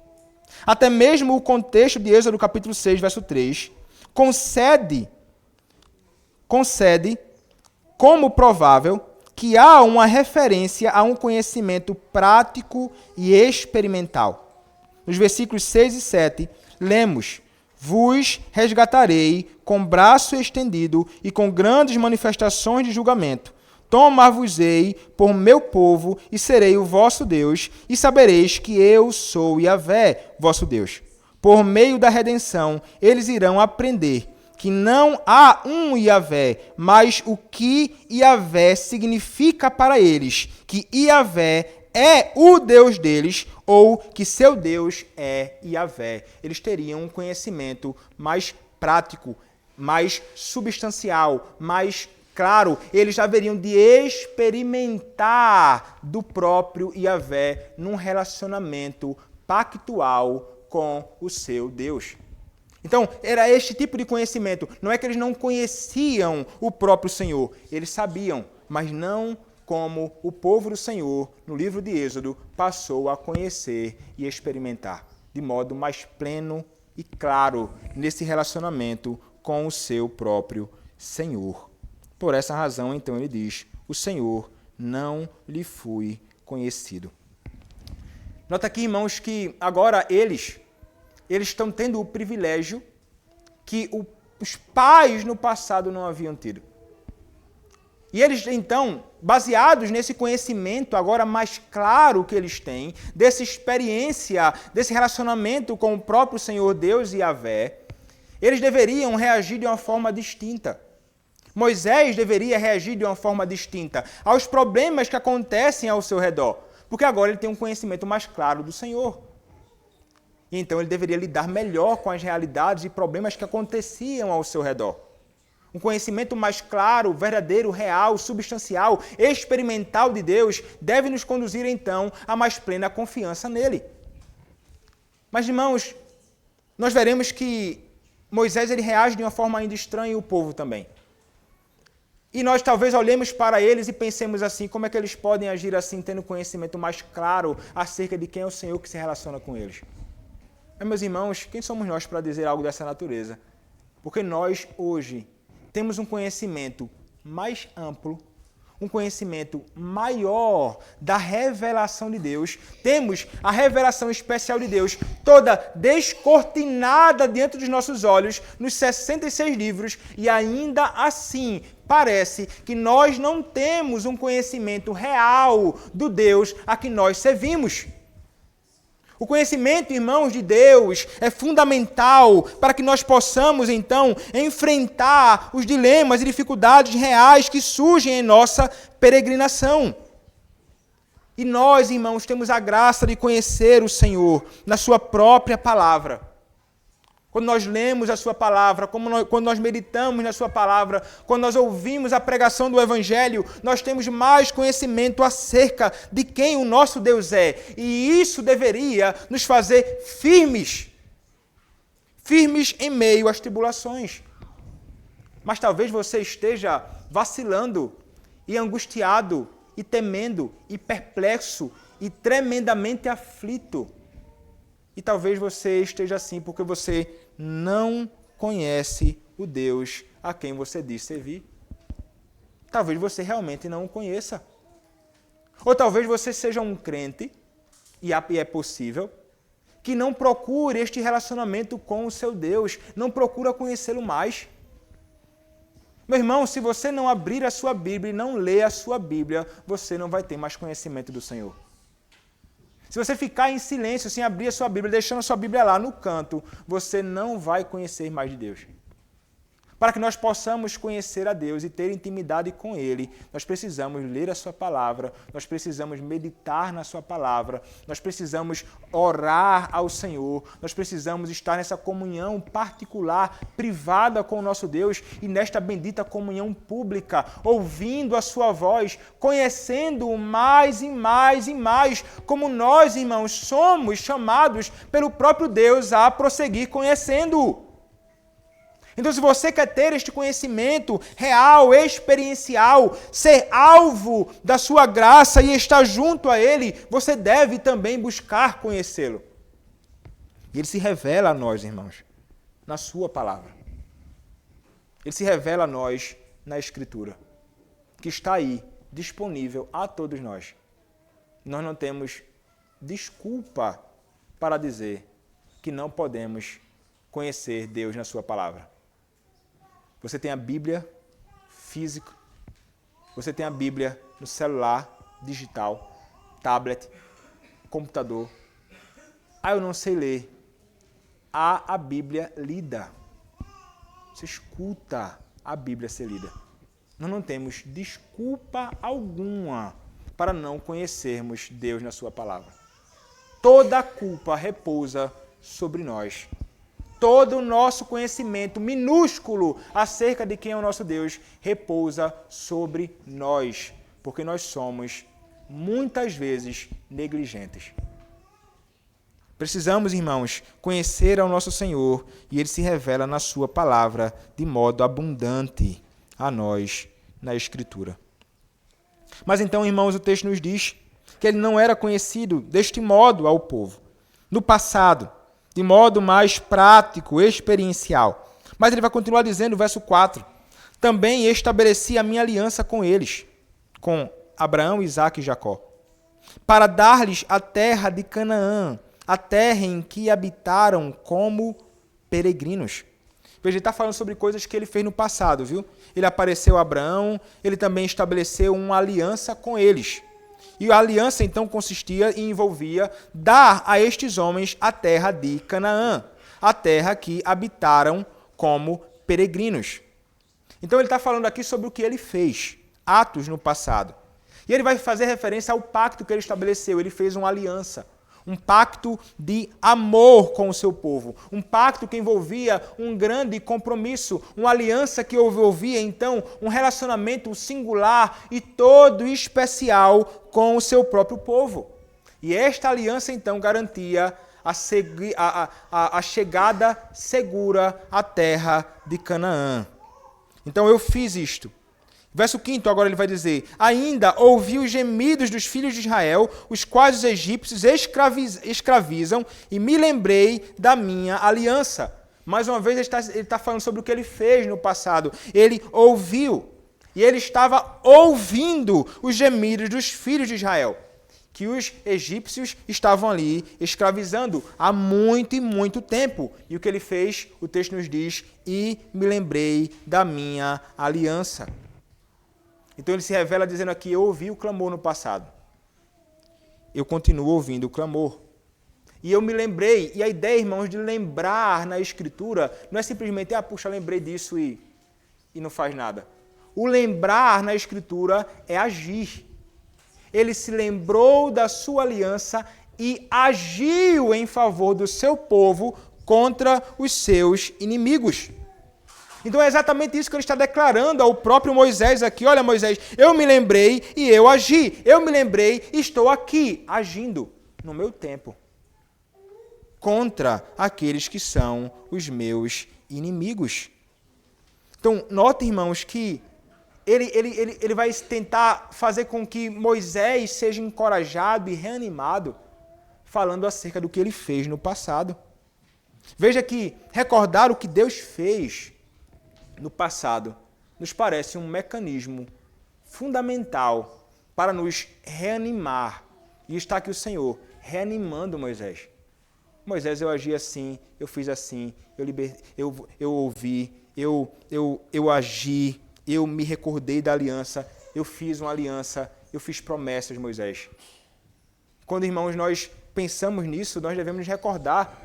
Até mesmo o contexto de Êxodo capítulo 6, verso 3, concede como provável que há uma referência a um conhecimento prático e experimental. Nos versículos 6 e 7, lemos: vos resgatarei com braço estendido e com grandes manifestações de julgamento. Tomar-vos-ei por meu povo e serei o vosso Deus, e sabereis que eu sou Yahvé, vosso Deus. Por meio da redenção, eles irão aprender que não há um Yahvé, mas o que Yahvé significa para eles, que Yahvé é o Deus deles, ou que seu Deus é Yahvé. Eles teriam um conhecimento mais prático, mais substancial, mais claro. Eles haveriam de experimentar do próprio Yahvé num relacionamento pactual com o seu Deus. Então, era este tipo de conhecimento. Não é que eles não conheciam o próprio Senhor. Eles sabiam, mas não como o povo do Senhor, no livro de Êxodo, passou a conhecer e experimentar, de modo mais pleno e claro, nesse relacionamento com o seu próprio Senhor. Por essa razão, então, ele diz: o Senhor não lhe fui conhecido. Nota aqui, irmãos, que agora eles estão tendo o privilégio que os pais no passado não haviam tido. E eles, então, baseados nesse conhecimento agora mais claro que eles têm, dessa experiência, desse relacionamento com o próprio Senhor Deus e Yahvé, eles deveriam reagir de uma forma distinta. Moisés deveria reagir de uma forma distinta aos problemas que acontecem ao seu redor, porque agora ele tem um conhecimento mais claro do Senhor. E então ele deveria lidar melhor com as realidades e problemas que aconteciam ao seu redor. Um conhecimento mais claro, verdadeiro, real, substancial, experimental de Deus deve nos conduzir, então, a mais plena confiança nele. Mas, irmãos, nós veremos que Moisés ele reage de uma forma ainda estranha e o povo também. E nós talvez olhemos para eles e pensemos assim: como é que eles podem agir assim, tendo conhecimento mais claro acerca de quem é o Senhor que se relaciona com eles? Mas, meus irmãos, quem somos nós para dizer algo dessa natureza? Porque nós, hoje, temos um conhecimento mais amplo, um conhecimento maior da revelação de Deus. Temos a revelação especial de Deus toda descortinada diante dos nossos olhos nos 66 livros e ainda assim parece que nós não temos um conhecimento real do Deus a que nós servimos. O conhecimento, irmãos, de Deus é fundamental para que nós possamos, então, enfrentar os dilemas e dificuldades reais que surgem em nossa peregrinação. E nós, irmãos, temos a graça de conhecer o Senhor na sua própria palavra. Quando nós lemos a sua palavra, quando nós meditamos na sua palavra, quando nós ouvimos a pregação do Evangelho, nós temos mais conhecimento acerca de quem o nosso Deus é. E isso deveria nos fazer firmes em meio às tribulações. Mas talvez você esteja vacilando e angustiado e temendo e perplexo e tremendamente aflito. E talvez você esteja assim porque você não conhece o Deus a quem você diz servir. Talvez você realmente não o conheça. Ou talvez você seja um crente, e é possível, que não procure este relacionamento com o seu Deus, não procura conhecê-lo mais. Meu irmão, se você não abrir a sua Bíblia e não ler a sua Bíblia, você não vai ter mais conhecimento do Senhor. Se você ficar em silêncio, sem abrir a sua Bíblia, deixando a sua Bíblia lá no canto, você não vai conhecer mais de Deus. Para que nós possamos conhecer a Deus e ter intimidade com Ele, nós precisamos ler a sua palavra, nós precisamos meditar na sua palavra, nós precisamos orar ao Senhor, nós precisamos estar nessa comunhão particular, privada com o nosso Deus e nesta bendita comunhão pública, ouvindo a sua voz, conhecendo-o mais e mais e mais, como nós, irmãos, somos chamados pelo próprio Deus a prosseguir conhecendo-o. Então, se você quer ter este conhecimento real, experiencial, ser alvo da sua graça e estar junto a Ele, você deve também buscar conhecê-lo. E Ele se revela a nós, irmãos, na sua palavra. Ele se revela a nós na Escritura, que está aí, disponível a todos nós. Nós não temos desculpa para dizer que não podemos conhecer Deus na sua palavra. Você tem a Bíblia física, você tem a Bíblia no celular, digital, tablet, computador. Eu não sei ler. Há a Bíblia lida. Você escuta a Bíblia ser lida. Nós não temos desculpa alguma para não conhecermos Deus na sua palavra. Toda a culpa repousa sobre nós. Todo o nosso conhecimento minúsculo acerca de quem é o nosso Deus repousa sobre nós, porque nós somos, muitas vezes, negligentes. Precisamos, irmãos, conhecer ao nosso Senhor e Ele se revela na sua palavra de modo abundante a nós na Escritura. Mas então, irmãos, o texto nos diz que Ele não era conhecido deste modo ao povo. No passado, de modo mais prático, experiencial. Mas ele vai continuar dizendo, verso 4, também estabeleci a minha aliança com eles, com Abraão, Isaque e Jacó, para dar-lhes a terra de Canaã, a terra em que habitaram como peregrinos. Veja, ele está falando sobre coisas que ele fez no passado, viu? Ele apareceu a Abraão, ele também estabeleceu uma aliança com eles. E a aliança, então, consistia e envolvia dar a estes homens a terra de Canaã, a terra que habitaram como peregrinos. Então, ele está falando aqui sobre o que ele fez, atos no passado. E ele vai fazer referência ao pacto que ele estabeleceu. Ele fez uma aliança, um pacto de amor com o seu povo, um pacto que envolvia um grande compromisso, uma aliança que envolvia, então, um relacionamento singular e todo especial com o seu próprio povo. E esta aliança, então, garantia a chegada segura à terra de Canaã. Então, eu fiz isto. Verso 5, agora ele vai dizer, ainda ouvi os gemidos dos filhos de Israel, os quais os egípcios escravizam, e me lembrei da minha aliança. Mais uma vez, ele está falando sobre o que ele fez no passado. Ele ouviu, e ele estava ouvindo os gemidos dos filhos de Israel, que os egípcios estavam ali escravizando há muito e muito tempo. E o que ele fez, o texto nos diz, e me lembrei da minha aliança. Então ele se revela dizendo aqui, eu ouvi o clamor no passado. Eu continuo ouvindo o clamor. E eu me lembrei, e a ideia, irmãos, de lembrar na Escritura, não é simplesmente, puxa, lembrei disso e não faz nada. O lembrar na Escritura é agir. Ele se lembrou da sua aliança e agiu em favor do seu povo contra os seus inimigos. Então é exatamente isso que ele está declarando ao próprio Moisés aqui. Olha, Moisés, eu me lembrei e eu agi. Eu me lembrei e estou aqui, agindo no meu tempo. Contra aqueles que são os meus inimigos. Então, note, irmãos, que ele vai tentar fazer com que Moisés seja encorajado e reanimado, falando acerca do que ele fez no passado. Veja que recordar o que Deus fez no passado nos parece um mecanismo fundamental para nos reanimar. E está aqui o Senhor reanimando Moisés. Moisés, eu agi assim, eu fiz assim, eu ouvi, eu agi, eu me recordei da aliança, eu fiz uma aliança, eu fiz promessas, Moisés. Quando, irmãos, nós pensamos nisso, nós devemos nos recordar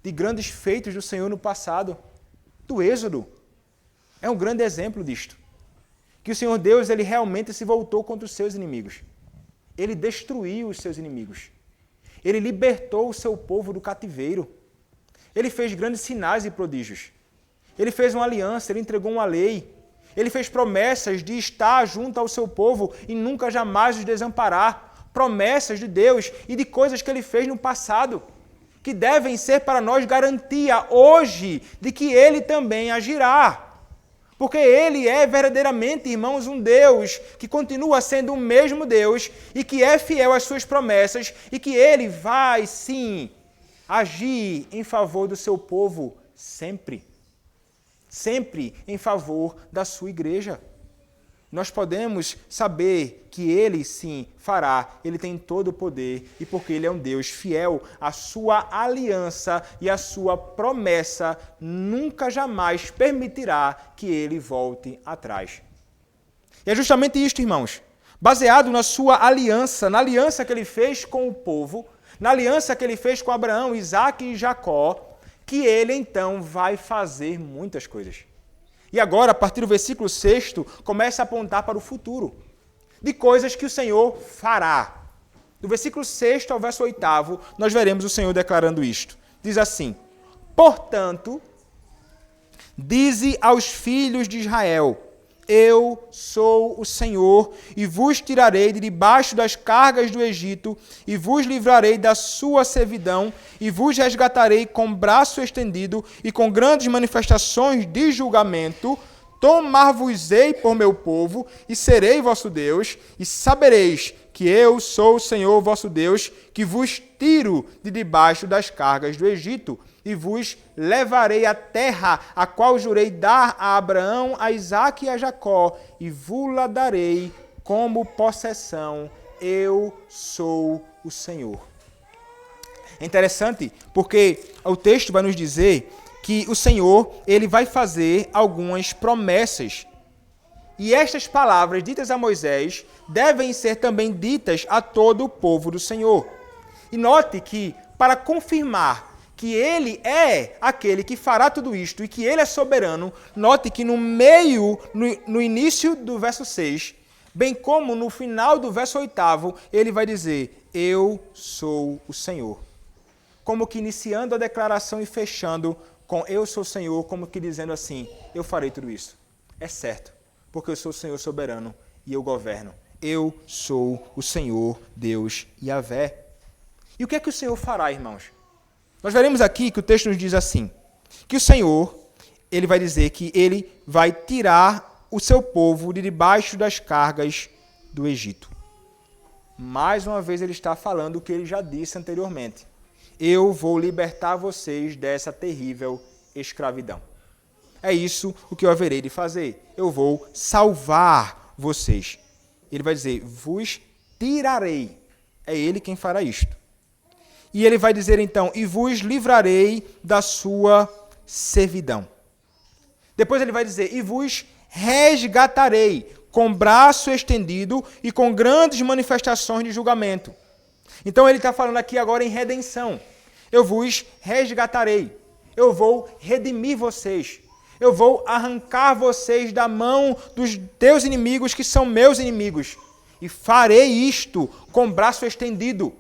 de grandes feitos do Senhor no passado, do Êxodo. é um grande exemplo disto. Que o Senhor Deus, ele realmente se voltou contra os seus inimigos. Ele destruiu os seus inimigos. Ele libertou o seu povo do cativeiro. Ele fez grandes sinais e prodígios. Ele fez uma aliança, ele entregou uma lei. Ele fez promessas de estar junto ao seu povo e nunca jamais os desamparar. Promessas de Deus e de coisas que ele fez no passado, que devem ser para nós garantia hoje de que ele também agirá. Porque ele é verdadeiramente, irmãos, um Deus que continua sendo o mesmo Deus e que é fiel às suas promessas e que ele vai, sim, agir em favor do seu povo sempre. Sempre em favor da sua igreja. Nós podemos saber que ele, sim, fará. Ele tem todo o poder e porque ele é um Deus fiel, a sua aliança e a sua promessa nunca jamais permitirá que ele volte atrás. E é justamente isto, irmãos. Baseado na sua aliança, na aliança que ele fez com o povo, na aliança que ele fez com Abraão, Isaque e Jacó, que ele então vai fazer muitas coisas. E agora, a partir do versículo 6, começa a apontar para o futuro, de coisas que o Senhor fará. Do versículo 6 ao verso 8, nós veremos o Senhor declarando isto. Diz assim: portanto, dize aos filhos de Israel, eu sou o Senhor, e vos tirarei de debaixo das cargas do Egito, e vos livrarei da sua servidão, e vos resgatarei com braço estendido e com grandes manifestações de julgamento. Tomar-vos-ei por meu povo, e serei vosso Deus, e sabereis que eu sou o Senhor vosso Deus, que vos tiro de debaixo das cargas do Egito, e vos levarei à terra, a qual jurei dar a Abraão, a Isaque e a Jacó, e vos-la darei como possessão. Eu sou o Senhor. É interessante porque o texto vai nos dizer que o Senhor, ele vai fazer algumas promessas. E estas palavras ditas a Moisés devem ser também ditas a todo o povo do Senhor. E note que, para confirmar que ele é aquele que fará tudo isto e que ele é soberano, note que no início do verso 6, bem como no final do verso 8, ele vai dizer, eu sou o Senhor. Como que iniciando a declaração e fechando com eu sou o Senhor, como que dizendo assim, eu farei tudo isso. É certo, porque eu sou o Senhor soberano e eu governo. Eu sou o Senhor, Deus Yahvé. E o que é que o Senhor fará, irmãos? Nós veremos aqui que o texto nos diz assim, que o Senhor, ele vai dizer que ele vai tirar o seu povo de debaixo das cargas do Egito. Mais uma vez ele está falando o que ele já disse anteriormente. Eu vou libertar vocês dessa terrível escravidão. É isso o que eu haverei de fazer. Eu vou salvar vocês. Ele vai dizer, vos tirarei. É ele quem fará isto. E ele vai dizer então, e vos livrarei da sua servidão. Depois ele vai dizer, e vos resgatarei com braço estendido e com grandes manifestações de julgamento. Então ele está falando aqui agora em redenção. Eu vos resgatarei. Eu vou redimir vocês. Eu vou arrancar vocês da mão dos teus inimigos que são meus inimigos. E farei isto com braço estendido,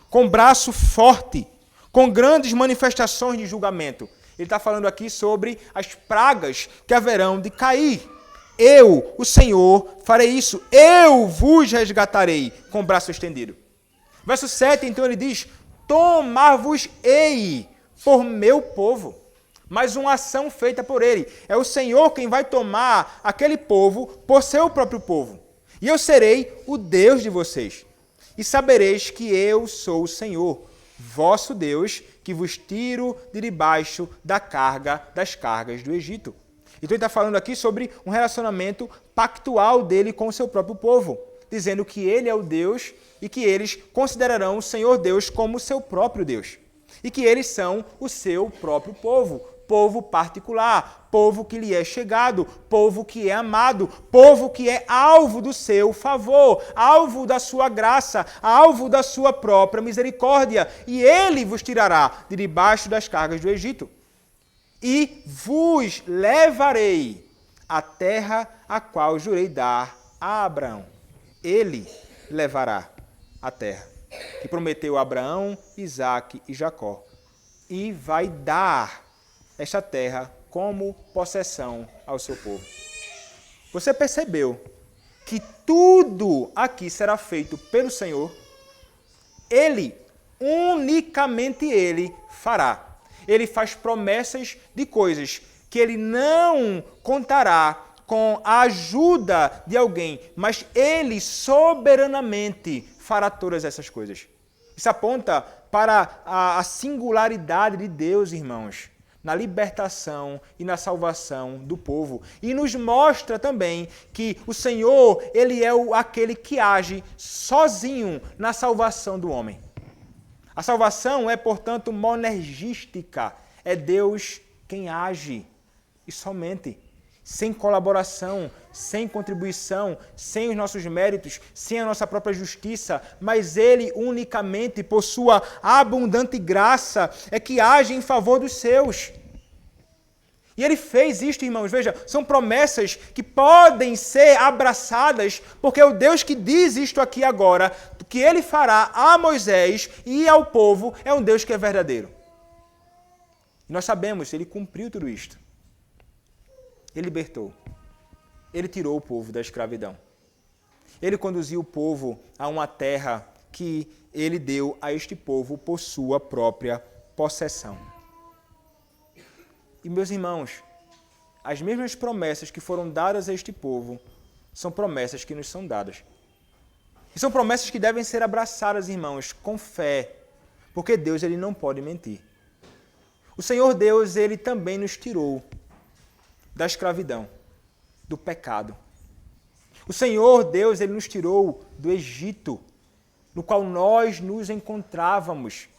com braço forte, com grandes manifestações de julgamento. Ele está falando aqui sobre as pragas que haverão de cair. Eu, o Senhor, farei isso. Eu vos resgatarei com braço estendido. Verso 7, então, ele diz, tomar-vos-ei por meu povo. Mais uma ação feita por ele. É o Senhor quem vai tomar aquele povo por seu próprio povo. E eu serei o Deus de vocês. E sabereis que eu sou o Senhor, vosso Deus, que vos tiro de debaixo das cargas do Egito. Então ele está falando aqui sobre um relacionamento pactual dele com o seu próprio povo, dizendo que ele é o Deus e que eles considerarão o Senhor Deus como o seu próprio Deus. E que eles são o seu próprio povo, povo particular, povo que lhe é chegado, povo que é amado, povo que é alvo do seu favor, alvo da sua graça, alvo da sua própria misericórdia. E ele vos tirará de debaixo das cargas do Egito. E vos levarei a terra a qual jurei dar a Abraão. Ele levará a terra que prometeu a Abraão, Isaque e Jacó, e vai dar esta terra como possessão ao seu povo. Você percebeu que tudo aqui será feito pelo Senhor? Ele, unicamente Ele fará. Ele faz promessas de coisas que Ele não contará com a ajuda de alguém, mas Ele soberanamente fará todas essas coisas. Isso aponta para a singularidade de Deus, irmãos, na libertação e na salvação do povo. E nos mostra também que o Senhor, Ele é aquele que age sozinho na salvação do homem. A salvação é, portanto, monergística. É Deus quem age. E somente. Sem colaboração, sem contribuição, sem os nossos méritos, sem a nossa própria justiça, mas Ele unicamente, por sua abundante graça, é que age em favor dos seus. E Ele fez isto, irmãos, veja, são promessas que podem ser abraçadas, porque o Deus que diz isto aqui agora, que Ele fará a Moisés e ao povo, é um Deus que é verdadeiro. E nós sabemos, Ele cumpriu tudo isto. Ele libertou. Ele tirou o povo da escravidão. Ele conduziu o povo a uma terra que Ele deu a este povo por sua própria possessão. E, meus irmãos, as mesmas promessas que foram dadas a este povo são promessas que nos são dadas. E são promessas que devem ser abraçadas, irmãos, com fé, porque Deus, Ele não pode mentir. O Senhor Deus, Ele também nos tirou da escravidão, do pecado. O Senhor Deus, Ele nos tirou do Egito, no qual nós nos encontrávamos.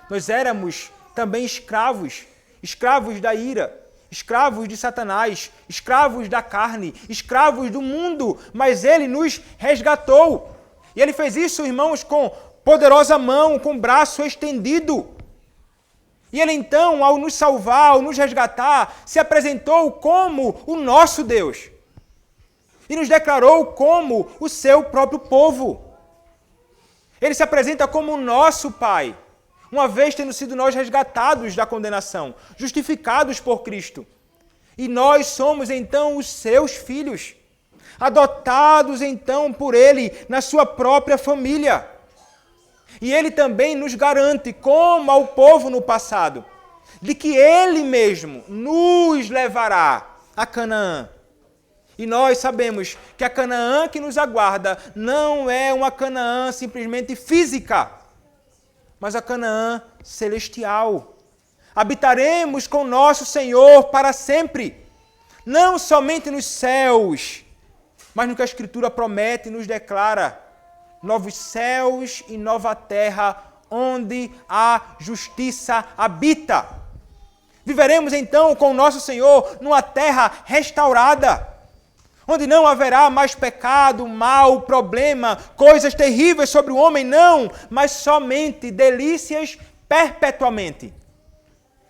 Nós éramos também escravos, escravos da ira, escravos de Satanás, escravos da carne, escravos do mundo, mas Ele nos resgatou. E Ele fez isso, irmãos, com poderosa mão, com braço estendido. E Ele então, ao nos salvar, ao nos resgatar, se apresentou como o nosso Deus. E nos declarou como o seu próprio povo. Ele se apresenta como o nosso Pai, uma vez tendo sido nós resgatados da condenação, justificados por Cristo. E nós somos então os seus filhos, adotados então por Ele na sua própria família. E Ele também nos garante, como ao povo no passado, de que Ele mesmo nos levará a Canaã. E nós sabemos que a Canaã que nos aguarda não é uma Canaã simplesmente física, mas a Canaã celestial. Habitaremos com nosso Senhor para sempre, não somente nos céus, mas no que a Escritura promete e nos declara: novos céus e nova terra, onde a justiça habita. Viveremos então com o nosso Senhor numa terra restaurada, onde não haverá mais pecado, mal, problema, coisas terríveis sobre o homem, não, mas somente delícias perpetuamente.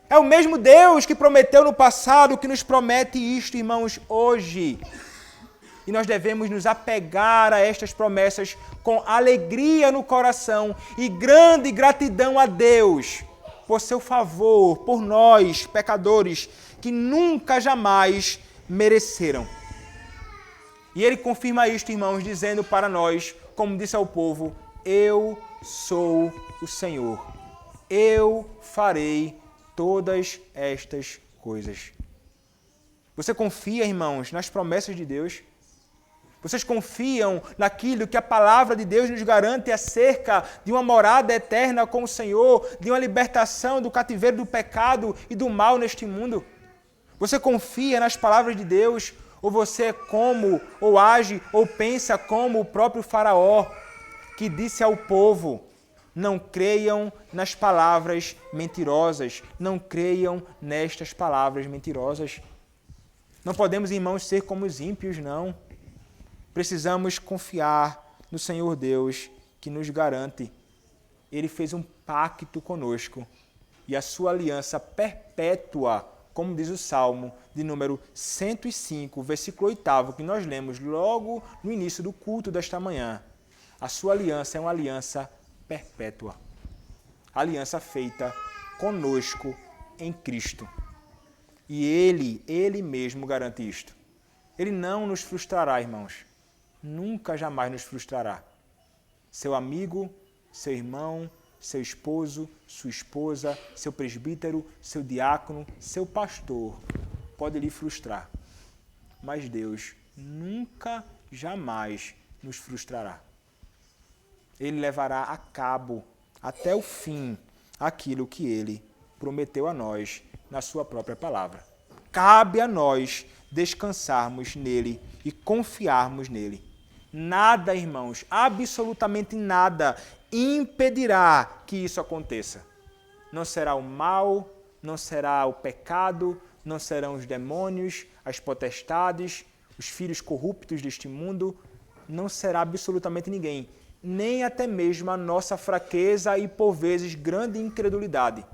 É o mesmo Deus que prometeu no passado que nos promete isto, irmãos, hoje. E nós devemos nos apegar a estas promessas com alegria no coração e grande gratidão a Deus por seu favor, por nós, pecadores, que nunca, jamais mereceram. E Ele confirma isto, irmãos, dizendo para nós, como disse ao povo: eu sou o Senhor, eu farei todas estas coisas. Você confia, irmãos, nas promessas de Deus? Vocês confiam naquilo que a palavra de Deus nos garante acerca de uma morada eterna com o Senhor, de uma libertação do cativeiro do pecado e do mal neste mundo? Você confia nas palavras de Deus? Ou você é como, ou age, ou pensa como o próprio Faraó, que disse ao povo: não creiam nas palavras mentirosas, não creiam nestas palavras mentirosas. Não podemos, irmãos, ser como os ímpios, não. Precisamos confiar no Senhor Deus, que nos garante. Ele fez um pacto conosco e a sua aliança perpétua como diz o Salmo de número 105, versículo 8, que nós lemos logo no início do culto desta manhã. A sua aliança é uma aliança perpétua. Aliança feita conosco em Cristo. E Ele mesmo garante isto. Ele não nos frustrará, irmãos. Nunca, jamais nos frustrará. Seu amigo, seu irmão, seu esposo, sua esposa, seu presbítero, seu diácono, seu pastor pode lhe frustrar. Mas Deus nunca, jamais nos frustrará. Ele levará a cabo, até o fim, aquilo que Ele prometeu a nós na sua própria palavra. Cabe a nós descansarmos nele e confiarmos nele. Nada, irmãos, absolutamente nada impedirá que isso aconteça. Não será o mal, não será o pecado, não serão os demônios, as potestades, os filhos corruptos deste mundo, não será absolutamente ninguém, nem até mesmo a nossa fraqueza e, por vezes, grande incredulidade.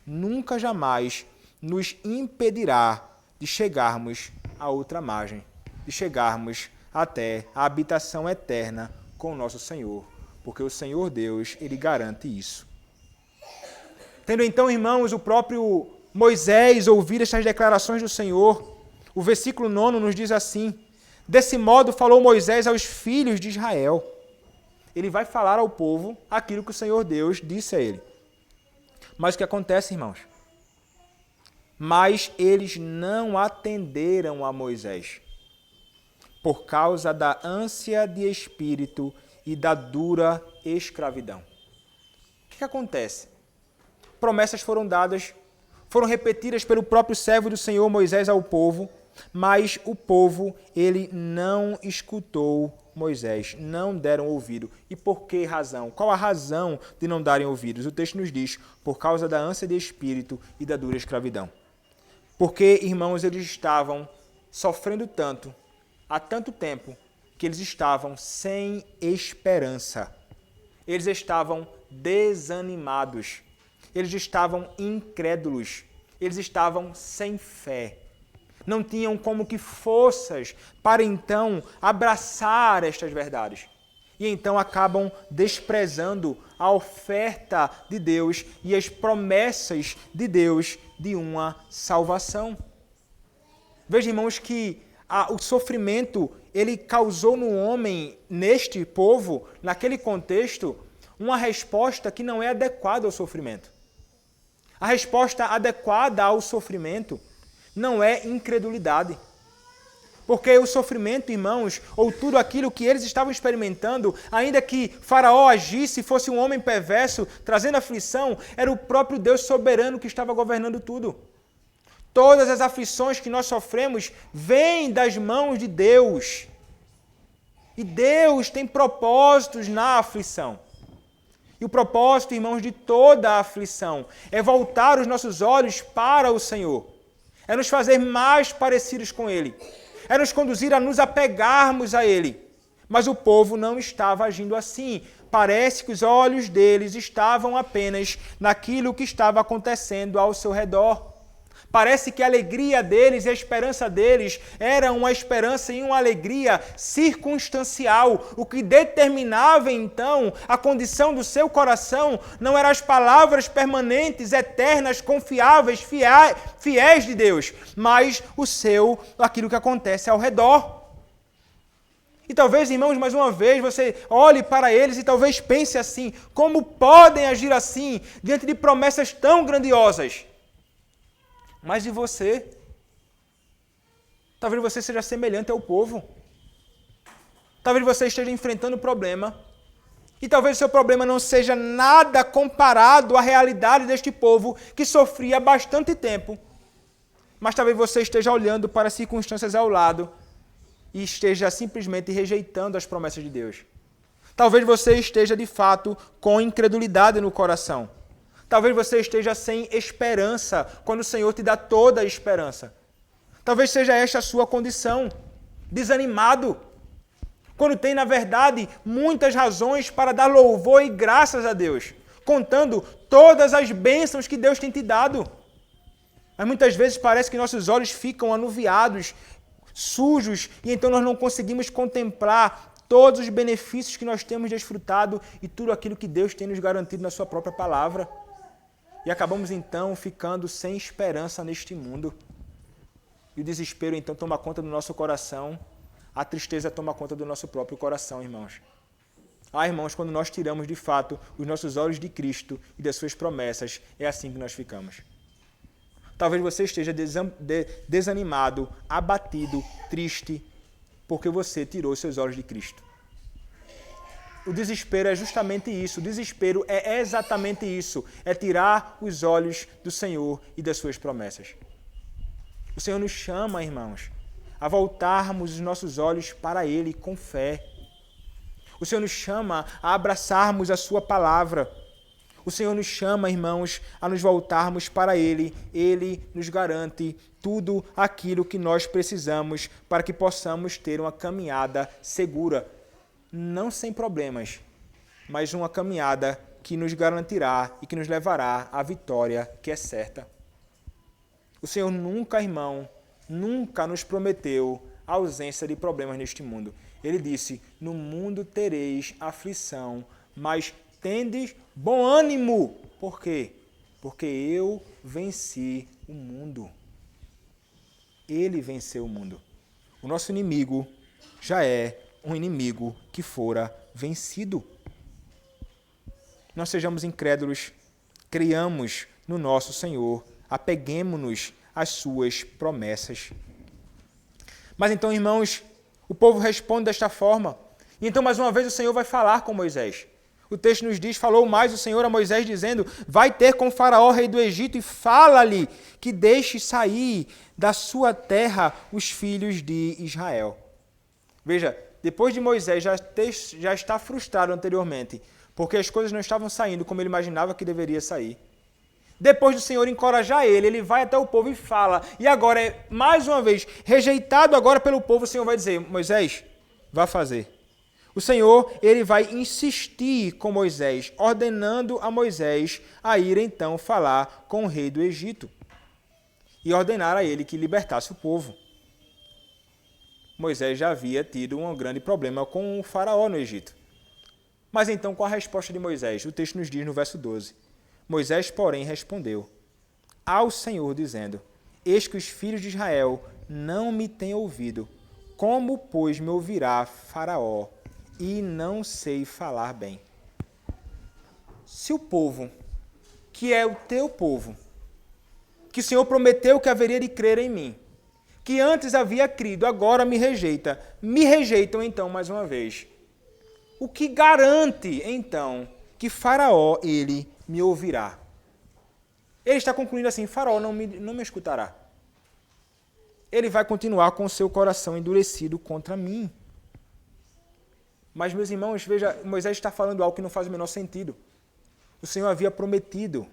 Nunca, jamais nos impedirá de chegarmos à outra margem, de chegarmos até a habitação eterna com o nosso Senhor, porque o Senhor Deus, Ele garante isso. Tendo então, irmãos, o próprio Moisés ouvido estas declarações do Senhor, o versículo 9 nos diz assim: desse modo falou Moisés aos filhos de Israel. Ele vai falar ao povo aquilo que o Senhor Deus disse a ele. Mas o que acontece, irmãos? Mas eles não atenderam a Moisés, por causa da ânsia de espírito e da dura escravidão. O que acontece? Promessas foram dadas, foram repetidas pelo próprio servo do Senhor Moisés ao povo, mas o povo, ele não escutou Moisés, não deram ouvido. E por que razão? Qual a razão de não darem ouvidos? O texto nos diz, por causa da ânsia de espírito e da dura escravidão. Porque, irmãos, eles estavam sofrendo tanto, há tanto tempo, que eles estavam sem esperança. Eles estavam desanimados. Eles estavam incrédulos. Eles estavam sem fé. Não tinham como que forças para então abraçar estas verdades. E então acabam desprezando a oferta de Deus e as promessas de Deus de uma salvação. Veja, irmãos, que o sofrimento, ele causou no homem, neste povo, naquele contexto, uma resposta que não é adequada ao sofrimento. A resposta adequada ao sofrimento não é incredulidade. Porque o sofrimento, irmãos, ou tudo aquilo que eles estavam experimentando, ainda que Faraó agisse, fosse um homem perverso, trazendo aflição, era o próprio Deus soberano que estava governando tudo. Todas as aflições que nós sofremos vêm das mãos de Deus. E Deus tem propósitos na aflição. E o propósito, irmãos, de toda a aflição é voltar os nossos olhos para o Senhor. É nos fazer mais parecidos com Ele. É nos conduzir a nos apegarmos a Ele. Mas o povo não estava agindo assim. Parece que os olhos deles estavam apenas naquilo que estava acontecendo ao seu redor. Parece que a alegria deles e a esperança deles era uma esperança e uma alegria circunstancial. O que determinava, então, a condição do seu coração não eram as palavras permanentes, eternas, confiáveis, fiéis de Deus, mas aquilo que acontece ao redor. E talvez, irmãos, mais uma vez, você olhe para eles e talvez pense assim: como podem agir assim diante de promessas tão grandiosas? Mas e você? Talvez você seja semelhante ao povo. Talvez você esteja enfrentando um problema. E talvez o seu problema não seja nada comparado à realidade deste povo que sofria há bastante tempo. Mas talvez você esteja olhando para as circunstâncias ao lado e esteja simplesmente rejeitando as promessas de Deus. Talvez você esteja, de fato, com incredulidade no coração. Talvez você esteja sem esperança, quando o Senhor te dá toda a esperança. Talvez seja esta a sua condição, desanimado, quando tem, na verdade, muitas razões para dar louvor e graças a Deus, contando todas as bênçãos que Deus tem te dado. Mas muitas vezes parece que nossos olhos ficam anuviados, sujos, e então nós não conseguimos contemplar todos os benefícios que nós temos desfrutado e tudo aquilo que Deus tem nos garantido na sua própria palavra. E acabamos então ficando sem esperança neste mundo. E o desespero então toma conta do nosso coração, a tristeza toma conta do nosso próprio coração, irmãos. Irmãos, quando nós tiramos de fato os nossos olhos de Cristo e das suas promessas, é assim que nós ficamos. Talvez você esteja desanimado, abatido, triste, porque você tirou seus olhos de Cristo. O desespero é justamente isso. O desespero é exatamente isso. É tirar os olhos do Senhor e das suas promessas. O Senhor nos chama, irmãos, a voltarmos os nossos olhos para Ele com fé. O Senhor nos chama a abraçarmos a sua palavra. O Senhor nos chama, irmãos, a nos voltarmos para Ele. Ele nos garante tudo aquilo que nós precisamos para que possamos ter uma caminhada segura. Não sem problemas, mas uma caminhada que nos garantirá e que nos levará à vitória que é certa. O Senhor nunca, irmão, nunca nos prometeu a ausência de problemas neste mundo. Ele disse, no mundo tereis aflição, mas tendes bom ânimo. Por quê? Porque eu venci o mundo. Ele venceu o mundo. O nosso inimigo já é um inimigo que fora vencido. Não sejamos incrédulos, criamos no nosso Senhor, apeguemo-nos às suas promessas. Mas então, irmãos, o povo responde desta forma. E então, mais uma vez, o Senhor vai falar com Moisés. O texto nos diz, falou mais o Senhor a Moisés, dizendo, vai ter com Faraó, rei do Egito, e fala-lhe que deixe sair da sua terra os filhos de Israel. Veja, depois de Moisés já estar frustrado anteriormente, porque as coisas não estavam saindo como ele imaginava que deveria sair. Depois do Senhor encorajar ele vai até o povo e fala. E agora, mais uma vez, rejeitado agora pelo povo, o Senhor vai dizer, Moisés, vá fazer. O Senhor, ele vai insistir com Moisés, ordenando a Moisés a ir então falar com o rei do Egito e ordenar a ele que libertasse o povo. Moisés já havia tido um grande problema com o faraó no Egito. Mas então, qual a resposta de Moisés? O texto nos diz no verso 12. Moisés, porém, respondeu ao Senhor, dizendo, eis que os filhos de Israel não me têm ouvido. Como, pois, me ouvirá Faraó, e não sei falar bem? Se o povo, que é o teu povo, que o Senhor prometeu que haveria de crer em mim, que antes havia crido, agora me rejeitam então mais uma vez. O que garante então que Faraó, ele me ouvirá? Ele está concluindo assim, Faraó não me escutará. Ele vai continuar com o seu coração endurecido contra mim. Mas, meus irmãos, veja, Moisés está falando algo que não faz o menor sentido. O Senhor havia prometido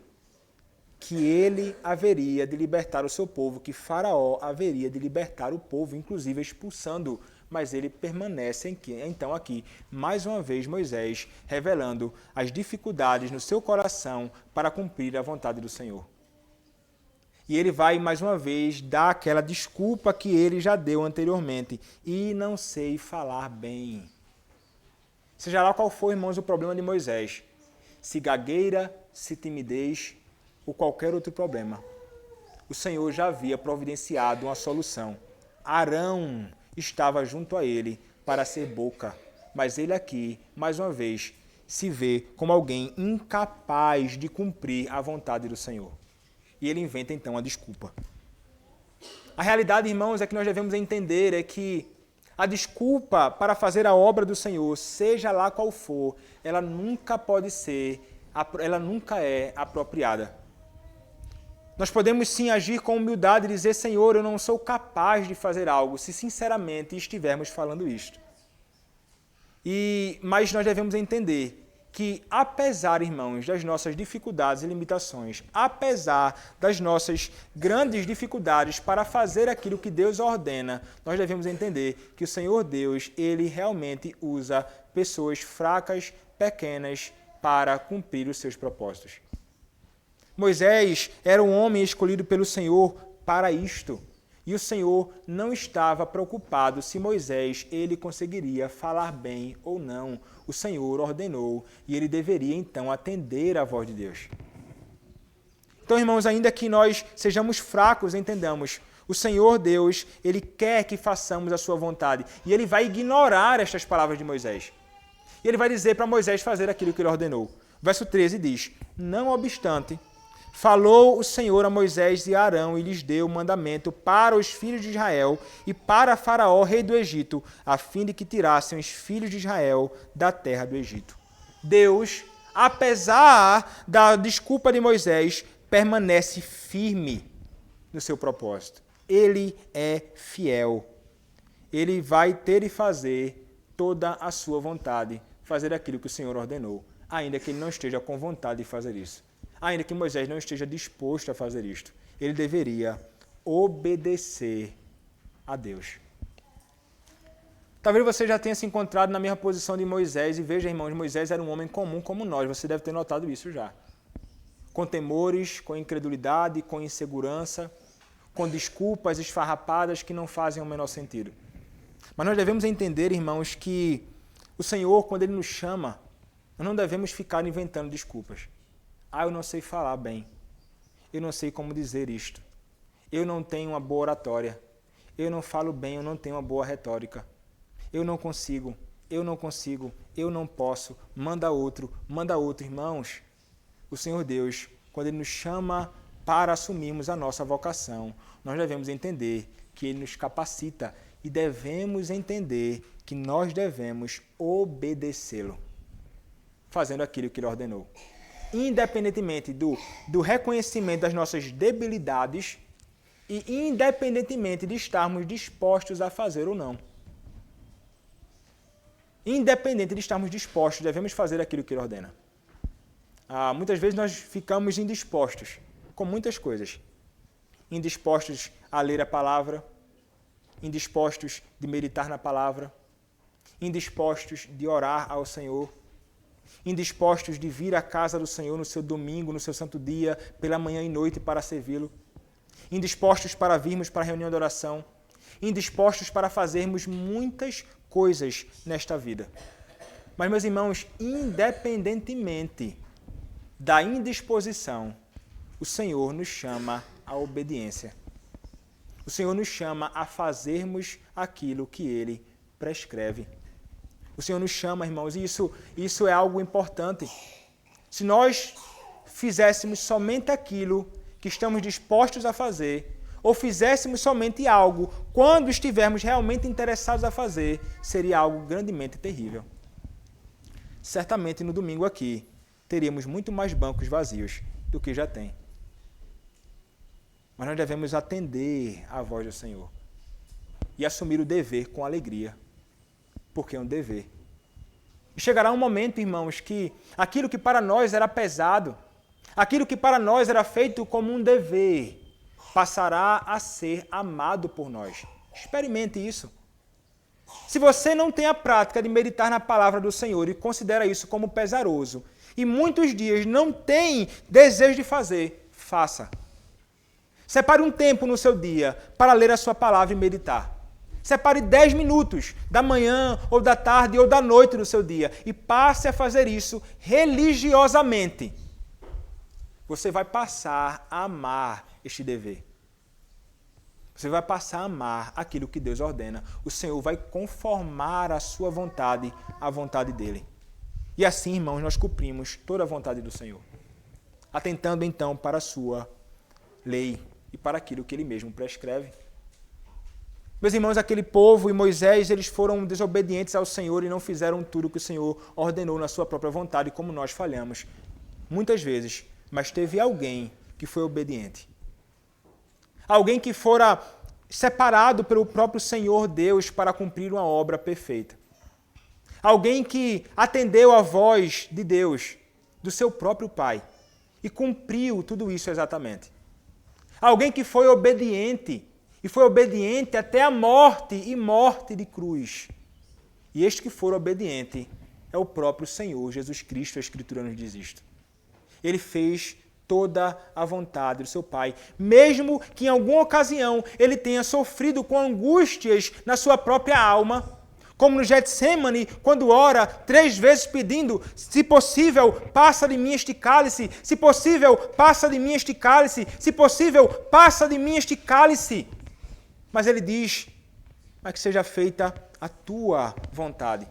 que ele haveria de libertar o seu povo, que Faraó haveria de libertar o povo, inclusive expulsando-o. Mas ele permanece então aqui, mais uma vez, Moisés, revelando as dificuldades no seu coração para cumprir a vontade do Senhor. E ele vai, mais uma vez, dar aquela desculpa que ele já deu anteriormente. E não sei falar bem. Seja lá qual for, irmãos, o problema de Moisés, se gagueira, se timidez ou qualquer outro problema, o Senhor já havia providenciado uma solução. Arão estava junto a ele para ser boca, mas ele aqui, mais uma vez, se vê como alguém incapaz de cumprir a vontade do Senhor. E ele inventa então a desculpa. A realidade, irmãos, é que nós devemos entender é que a desculpa para fazer a obra do Senhor, seja lá qual for, ela nunca é apropriada. Nós podemos sim agir com humildade e dizer, Senhor, eu não sou capaz de fazer algo, se sinceramente estivermos falando isto. Mas nós devemos entender que, apesar, irmãos, das nossas dificuldades e limitações, apesar das nossas grandes dificuldades para fazer aquilo que Deus ordena, nós devemos entender que o Senhor Deus, ele realmente usa pessoas fracas, pequenas, para cumprir os seus propósitos. Moisés era um homem escolhido pelo Senhor para isto. E o Senhor não estava preocupado se Moisés ele conseguiria falar bem ou não. O Senhor ordenou e ele deveria então atender à voz de Deus. Então, irmãos, ainda que nós sejamos fracos, entendamos, o Senhor Deus, ele quer que façamos a sua vontade. E ele vai ignorar estas palavras de Moisés. E ele vai dizer para Moisés fazer aquilo que ele ordenou. Verso 13 diz: não obstante, falou o Senhor a Moisés e a Arão e lhes deu mandamento para os filhos de Israel e para Faraó, rei do Egito, a fim de que tirassem os filhos de Israel da terra do Egito. Deus, apesar da desculpa de Moisés, permanece firme no seu propósito. Ele é fiel. Ele vai ter e fazer toda a sua vontade, fazer aquilo que o Senhor ordenou, ainda que ele não esteja com vontade de fazer isso. Ainda que Moisés não esteja disposto a fazer isto, ele deveria obedecer a Deus. Talvez você já tenha se encontrado na mesma posição de Moisés, e veja, irmãos, Moisés era um homem comum como nós, você deve ter notado isso já. Com temores, com incredulidade, com insegurança, com desculpas esfarrapadas que não fazem o menor sentido. Mas nós devemos entender, irmãos, que o Senhor, quando Ele nos chama, nós não devemos ficar inventando desculpas. Eu não sei falar bem. Eu não sei como dizer isto. Eu não tenho uma boa oratória. Eu não falo bem, eu não tenho uma boa retórica. Eu não consigo, eu não posso. Manda outro, irmãos. O Senhor Deus, quando Ele nos chama para assumirmos a nossa vocação, nós devemos entender que Ele nos capacita e devemos entender que nós devemos obedecê-lo, fazendo aquilo que Ele ordenou. Independentemente do reconhecimento das nossas debilidades e independentemente de estarmos dispostos a fazer ou não. Independente de estarmos dispostos, devemos fazer aquilo que Ele ordena. Muitas vezes nós ficamos indispostos com muitas coisas. Indispostos a ler a palavra, indispostos de meditar na palavra, indispostos de orar ao Senhor, indispostos de vir à casa do Senhor no seu domingo, no seu santo dia, pela manhã e noite para servi-lo, indispostos para virmos para a reunião de oração, indispostos para fazermos muitas coisas nesta vida. Mas, meus irmãos, independentemente da indisposição, o Senhor nos chama à obediência. O Senhor nos chama a fazermos aquilo que Ele prescreve. O Senhor nos chama, irmãos, e isso é algo importante. Se nós fizéssemos somente aquilo que estamos dispostos a fazer, ou fizéssemos somente algo quando estivermos realmente interessados a fazer, seria algo grandemente terrível. Certamente no domingo aqui, teríamos muito mais bancos vazios do que já tem. Mas nós devemos atender à voz do Senhor e assumir o dever com alegria, porque é um dever. E chegará um momento, irmãos, que aquilo que para nós era pesado, aquilo que para nós era feito como um dever, passará a ser amado por nós. Experimente isso. Se você não tem a prática de meditar na palavra do Senhor e considera isso como pesaroso, e muitos dias não tem desejo de fazer, faça. Separe um tempo no seu dia para ler a sua palavra e meditar. Separe 10 minutos da manhã, ou da tarde, ou da noite do seu dia e passe a fazer isso religiosamente. Você vai passar a amar este dever. Você vai passar a amar aquilo que Deus ordena. O Senhor vai conformar a sua vontade à vontade dEle. E assim, irmãos, nós cumprimos toda a vontade do Senhor, atentando então para a sua lei e para aquilo que Ele mesmo prescreve. Meus irmãos, aquele povo e Moisés, eles foram desobedientes ao Senhor e não fizeram tudo o que o Senhor ordenou na sua própria vontade, como nós falhamos muitas vezes. Mas teve alguém que foi obediente. Alguém que fora separado pelo próprio Senhor Deus para cumprir uma obra perfeita. Alguém que atendeu à voz de Deus, do seu próprio Pai, e cumpriu tudo isso exatamente. Alguém que foi obediente, e foi obediente até a morte, e morte de cruz. E este que for obediente é o próprio Senhor Jesus Cristo, a Escritura nos diz isto. Ele fez toda a vontade do seu Pai, mesmo que em alguma ocasião ele tenha sofrido com angústias na sua própria alma, como no Getsemane, quando ora 3 vezes pedindo, se possível, passa de mim este cálice, se possível, passa de mim este cálice, se possível, passa de mim este cálice. Mas ele diz, mas que seja feita a tua vontade.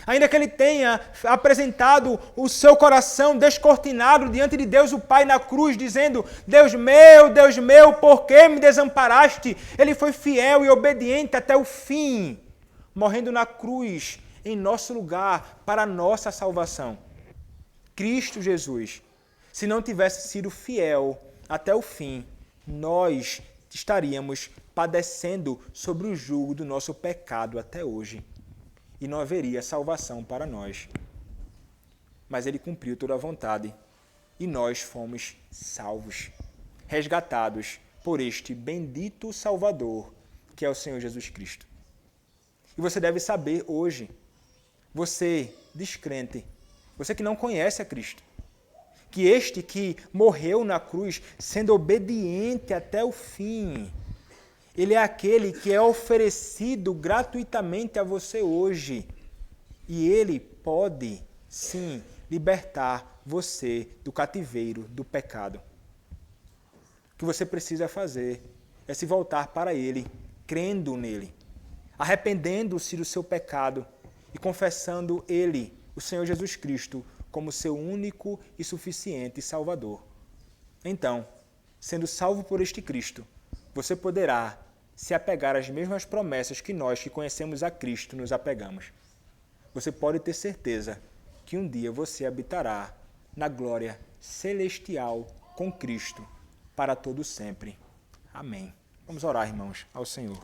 Ainda que ele tenha apresentado o seu coração descortinado diante de Deus o Pai na cruz, dizendo, Deus meu, por que me desamparaste? Ele foi fiel e obediente até o fim, morrendo na cruz em nosso lugar para a nossa salvação. Cristo Jesus, se não tivesse sido fiel até o fim, nós estaríamos padecendo sobre o jugo do nosso pecado até hoje. E não haveria salvação para nós. Mas ele cumpriu toda a vontade e nós fomos salvos, resgatados por este bendito Salvador, que é o Senhor Jesus Cristo. E você deve saber hoje, você descrente, você que não conhece a Cristo, que este que morreu na cruz, sendo obediente até o fim, ele é aquele que é oferecido gratuitamente a você hoje. E ele pode, sim, libertar você do cativeiro, do pecado. O que você precisa fazer é se voltar para ele, crendo nele, arrependendo-se do seu pecado e confessando ele, o Senhor Jesus Cristo, como seu único e suficiente Salvador. Então, sendo salvo por este Cristo, você poderá se apegar às mesmas promessas que nós que conhecemos a Cristo nos apegamos. Você pode ter certeza que um dia você habitará na glória celestial com Cristo para todo sempre. Amém. Vamos orar, irmãos, ao Senhor.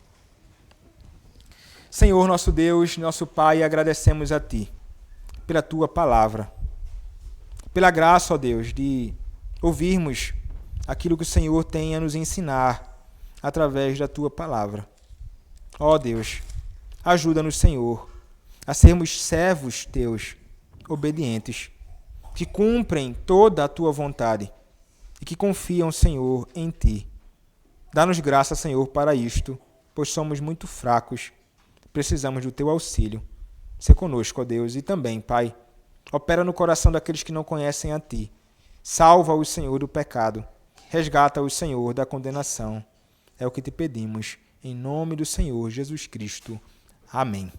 Senhor, nosso Deus, nosso Pai, agradecemos a Ti pela Tua palavra, pela graça, ó Deus, de ouvirmos aquilo que o Senhor tem a nos ensinar através da Tua palavra. Ó Deus, ajuda-nos, Senhor, a sermos servos Teus, obedientes, que cumprem toda a Tua vontade e que confiam, Senhor, em Ti. Dá-nos graça, Senhor, para isto, pois somos muito fracos, precisamos do Teu auxílio. Sê conosco, ó Deus, e também, Pai, opera no coração daqueles que não conhecem a Ti. Salva-os, Senhor, do pecado. Resgata-os, Senhor, da condenação. É o que te pedimos, em nome do Senhor Jesus Cristo. Amém.